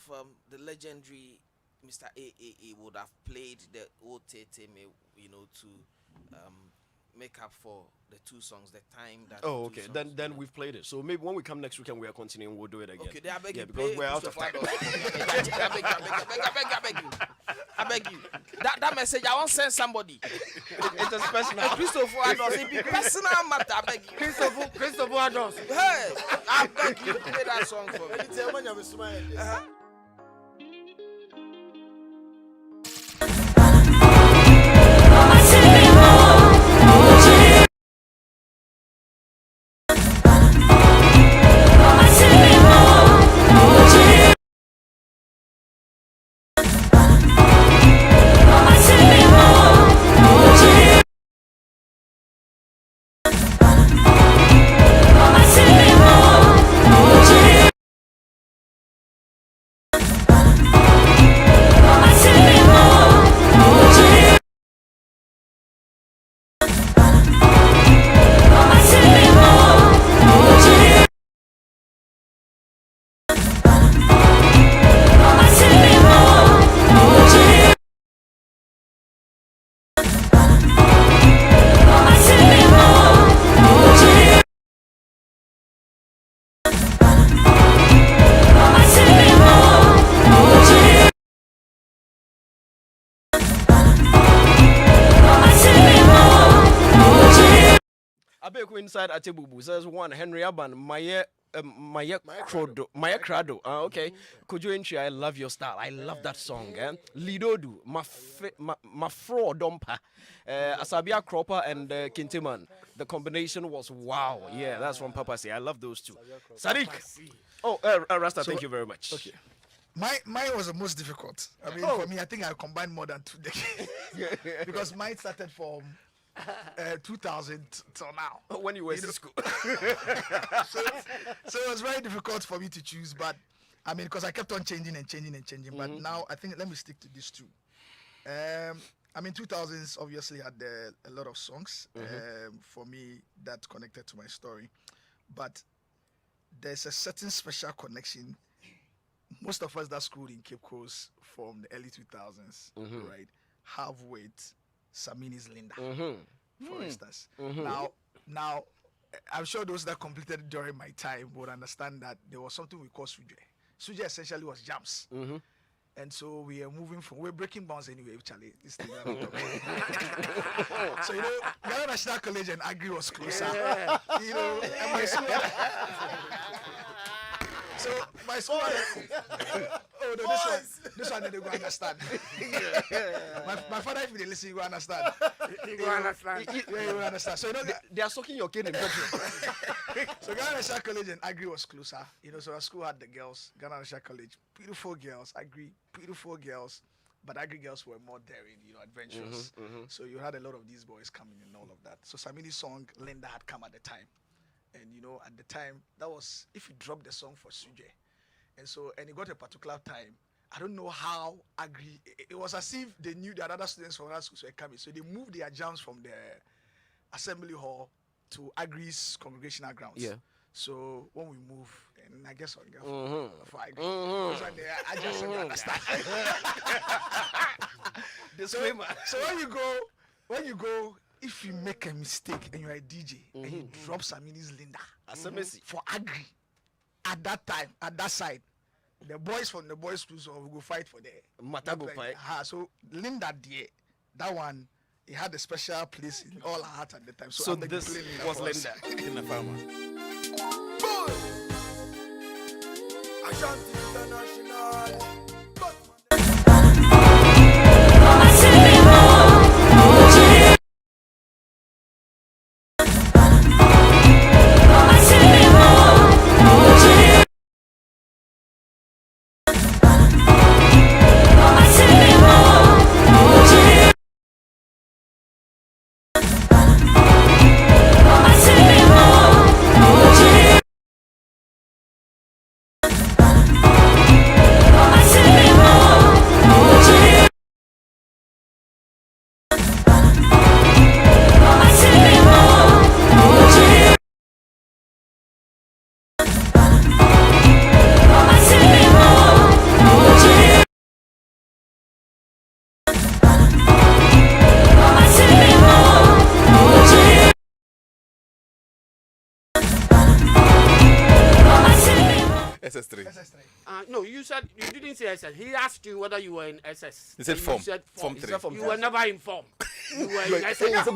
the legendary Mr. A would have played the old Tete, to make up for the two songs, the time that. Oh, okay. Then we've played it. So maybe when we come next weekend, we are continuing. We'll do it again. Okay, I beg you, because we're out of time. I beg you. That message, I want to send somebody. It is personal. Christopher Adolso, it be personal matter. I beg you. Christopher Adolso. Hey, I beg you, play that song for me. Abeku inside Atebubu says one Henry Aban Maya Crado. Okay. Could you entry? I love your style. I love that song. Lidodu, Mafro Dompa, Asabia Cropper and Kintiman. The combination was wow. Yeah, that's from Papa C. I love those two. Sadiq. Oh, Rasta, thank you very much. Okay. Mine was the most difficult. I mean, for me, I think I combined more than 2 decades because mine started from 2000 till now. When you were in school. so it was very difficult for me to choose, but I mean, because I kept on changing. But now I think let me stick to these two. I mean, 2000s obviously had a lot of songs for me that connected to my story, but there's a certain special connection. Most of us that schooled in Cape Coast from the early 2000s, right, have with Samini's Linda, for instance. Now, I'm sure those that completed during my time would understand that there was something we call Suje. Suje essentially was jams. And so we're breaking bounds anyway, Charlie. This thing so, Ghana National College and Agri was closer. And my school. So my school. Oh no, this one they don't understand. my father, if they listen, you understand. You understand. Yeah, you understand. So they are sucking your kid in bedroom. So Ghana National College and Agri was closer. So our school had the girls. Ghana National College, beautiful girls. Agri, beautiful girls. But Agri girls were more daring, adventurous. So you had a lot of these boys coming and all of that. So Samini's song Linda had come at the time. And at the time, that was if you drop the song for Suje. And it got a particular time. I don't know how Agri, it was as if they knew that other students from other schools were coming. So they moved their jams from the assembly hall to Agri's congregational grounds. Yeah. So when we move, and I guess I'll go for Agri. I just don't understand. So when you go, if you make a mistake and you're a DJ and you drop Samini's Linda for Agri, at that time, at that side, the boys from the boys' schools will go fight for the Matago Pai. So Linda, that one, it had a special place in all our hearts at the time. So this was Linda in the farmer. Ashanti International. SS3. No, you said you didn't say SS. He asked you whether you were in SS. He said form. You said Form He 3. said you were never in form. You were in SS.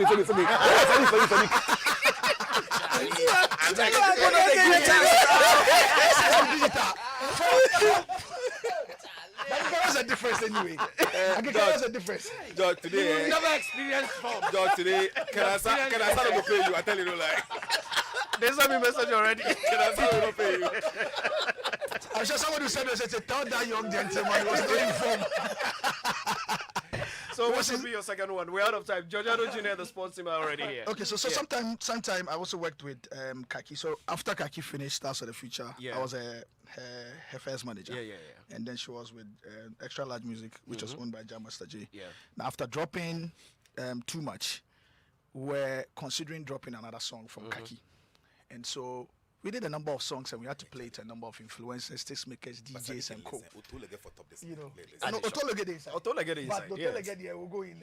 What's the difference anyway? What's the difference? George, today. You never experienced form. George, today. Can I start to pay you? I tell you, no lie. They sent me a message already. Can I start to pay you? I'm sure someone who said this, tell that young gentleman he was doing form. So what should be your second one? We're out of time. Georgiano Jr., the sports team, are already here. Okay, so sometime I also worked with Kaki. So after Kaki finished Stars of the Future, I was her first manager. Yeah. And then she was with Extra Large Music, which was owned by Master J. Yeah. Now after dropping Too Much, we're considering dropping another song from Kaki. And so we did a number of songs and we had to play to a number of influencers, tastemakers, DJs, and co. You know, Otola get inside. Otola get inside. But Otola get here, we'll go in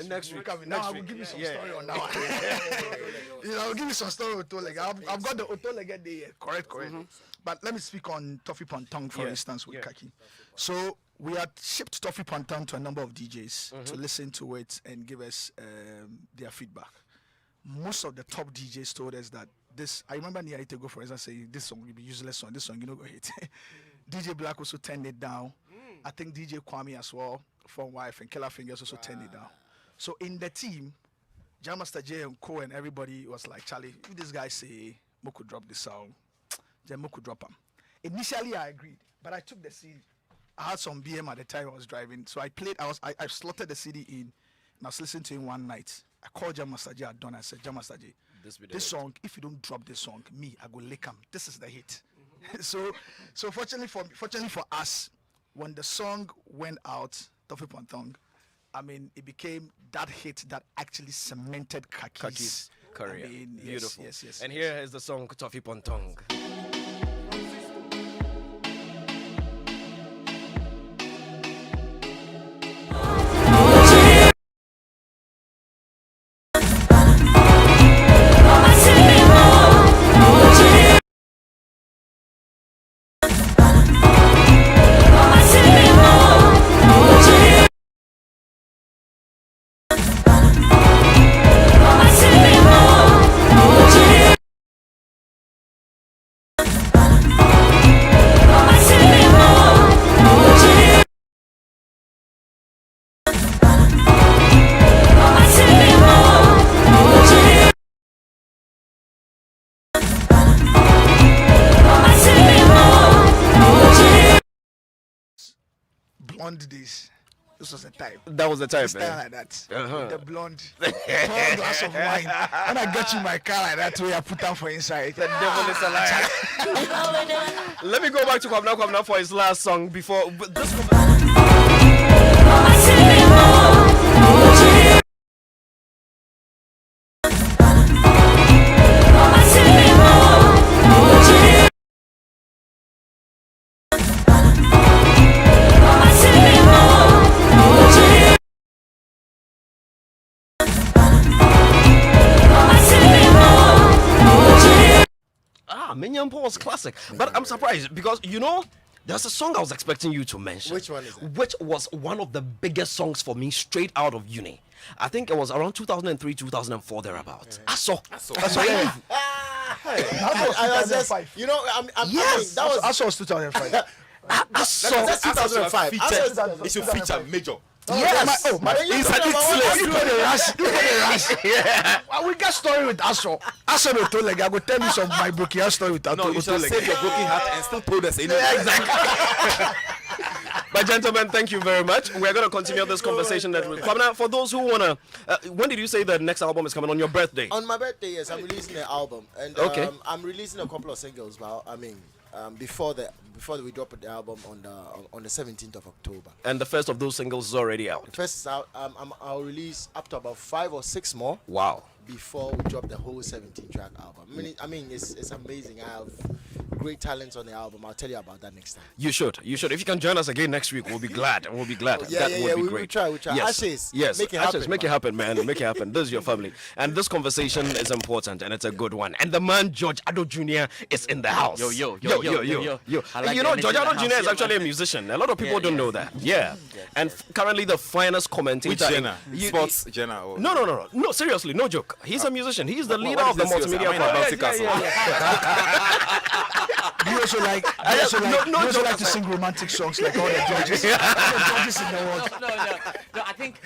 next week. Now I will give you some story on that one. You know, I'll give you some story with Otola. I've got the Otola get there. Correct. But let me speak on Toffee Pantang, for instance, with Kaki. So we had shipped Toffee Pantang to a number of DJs to listen to it and give us their feedback. Most of the top DJs told us that I remember Niaitego, for instance, saying this song will be useless song, this song you know go hit. DJ Black also turned it down. I think DJ Kwame as well, from Wife, and Killer Fingers also turned it down. So in the team, Master J and Co and everybody was like, Charlie, if this guy say Moko drop this song, then Moko drop him. Initially I agreed, but I took the CD. I had some BM at the time I was driving, so I slotted the CD in, and I was listening to him one night. I called Master J at dawn. I said, Master J, this song, if you don't drop this song, I go lick him. This is the hit. so fortunately for us, when the song went out, Toffee Pantang, I mean, it became that hit that actually cemented Kaki's career. I mean, beautiful. Yes. And here is the song Toffee Pantang. Blonde days. This was the time. That was the time, man. Like that. The blonde. Pour a glass of wine. When I get you my car like that, way I put down for inside. The devil is alive. Let me go back to Kwamna for his last song before this. Minyampo was classic, but I'm surprised because there's a song I was expecting you to mention. Which one is it? Which was one of the biggest songs for me straight out of uni. I think it was around 2003, 2004 thereabouts. Aso. Yeah. I was just, yes, that was Aso was 2005. That's 2005. It should feature Major. Yes. Yeah. We got story with Aso. Aso no told like I will tell you some my broken heart story with Aso. No, you should save your broken heart and still told us. Exactly. But gentlemen, thank you very much. We're going to continue this conversation. For those who wanna, when did you say the next album is coming on your birthday? On my birthday, yes, I'm releasing an album, and I'm releasing a couple of singles. But I mean, before we drop the album on the 17th of October. And the first of those singles is already out. The first is out. I'll release up to about 5 or 6 more. Wow. Before we drop the whole 17-track album. I mean, it's amazing. I have great talents on the album. I'll tell you about that next time. You should. If you can join us again next week, we'll be glad. That would be great. We'll try. Yes. Ashes, make it happen. Ashes, make it happen, man. Make it happen. This is your family, and this conversation is important, and it's a good one. And the man George Ado Jr. is in the house. Yo. And you know, George Ado Jr. is actually a musician. A lot of people don't know that. Yeah. And currently the finest commentator. Which genre? Sports genre? Or? No. Seriously, no joke. He's a musician. He's the leader of the multimedia. You also like to sing romantic songs like all the Georges. Georges in the world. No. I think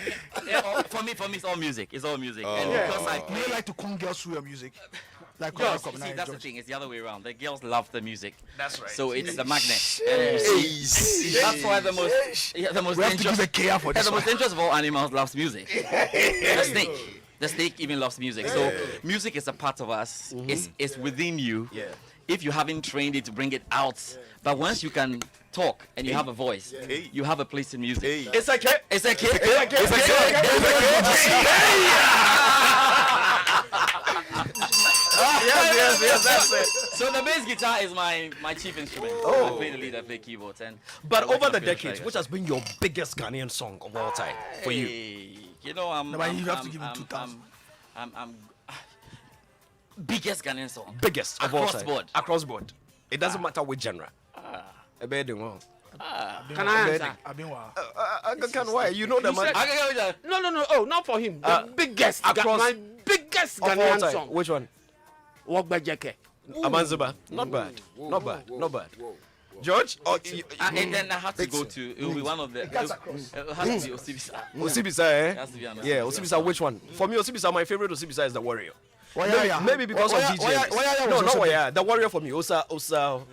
for me, it's all music. It's all music. And because you like to con girls through your music. Like that's the thing. It's the other way around. The girls love the music. That's right. So it's the magnet. That's why the most dangerous of all animals loves music. The snake even loves music. So music is a part of us. It's within you. Yeah. If you haven't trained it to bring it out, but once you can talk and you have a voice, you have a place in music. It's okay. Yes, that's it. So the bass guitar is my chief instrument. I play the lead, I play keyboards. But over the decades, which has been your biggest Ghanaian song of all time for you? You know, you have to give him 2,000. I'm biggest Ghanaian song. Biggest of all time. Across board. It doesn't matter which genre. Can I answer? Why? You know the man. No. Oh, not for him. The biggest. My biggest Ghanaian song. Which one? Walk by Jackie. Amanzuba. Not bad. George? And then I have to go to, it will be one of the, it has to be Osibisa. Osibisa, eh? It has to be Osibisa. Yeah, Osibisa, which one? For me, Osibisa, my favorite Osibisa is The Warrior. Maybe because of BGMs. No, not Waya. The Warrior for me. Osa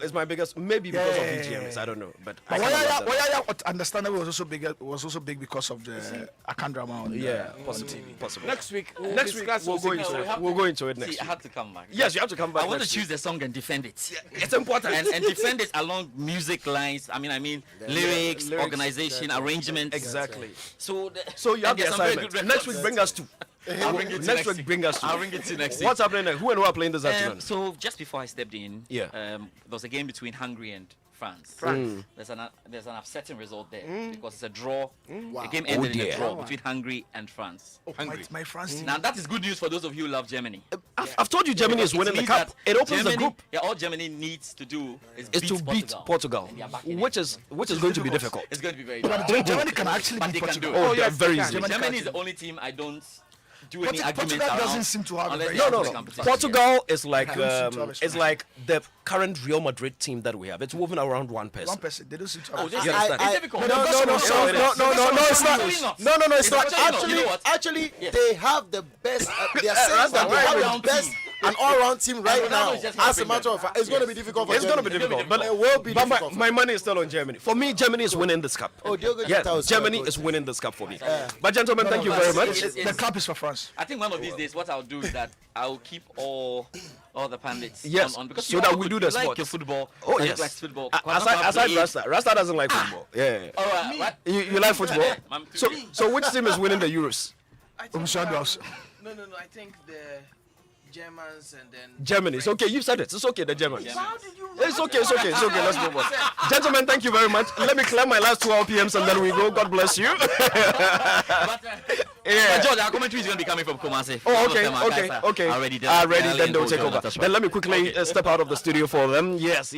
is my biggest. Maybe because of BGMs. I don't know. But Waya, understandably, was also big because of the Akan drama. Yeah, possibly. Next week we'll go into it next week. I have to come back. Yes, you have to come back. I want to choose the song and defend it. It's important. and defend it along music lines. I mean lyrics, organization, arrangement. Exactly. So you have the assignment. Next week, bring us two. Next week, bring us two. I'll bring it to next week. What's happening next? Who and who are playing this afternoon? So just before I stepped in, there was a game between Hungary and France. There's an upsetting result there because it's a draw. Wow. The game ended in a draw between Hungary and France. My France team. Now that is good news for those of you who love Germany. I've told you Germany is winning the cup. It opens the group. Yeah, all Germany needs to do is to beat Portugal, which is going to be difficult. It's going to be very difficult. But Germany can actually beat Portugal. Oh yeah, very easy. Germany is the only team I don't do any argument Portugal doesn't seem to have no. Portugal is like the current Real Madrid team that we have. It's moving around one person. One person. They don't seem to have. No, it's not. Actually, they have the best. They are saying that they have the best, an all-round team right now. As a matter of fact, it's going to be difficult. It's going to be difficult, but it will be difficult. My money is still on Germany. For me, Germany is winning this cup. Yes, Germany is winning this cup for me. But gentlemen, thank you very much. The cup is for France. I think one of these days, what I'll do is that I'll keep all the pundits on because so that we do the like sport. Your football. Oh yes. Like football. Aside Rasta doesn't like football. Yeah. All right. What? You like football? So which team is winning the Euros? No. I think the Germans and then Germany. It's okay. You said it. It's okay. The Germans. It's okay. Let's move on. Gentlemen, thank you very much. Let me clear my last 2 RPMs and then we go. God bless you. But George, our commentary is going to be coming from Kumasi. Oh, okay. Already, then they'll take over. Then let me quickly step out of the studio for them. Yes.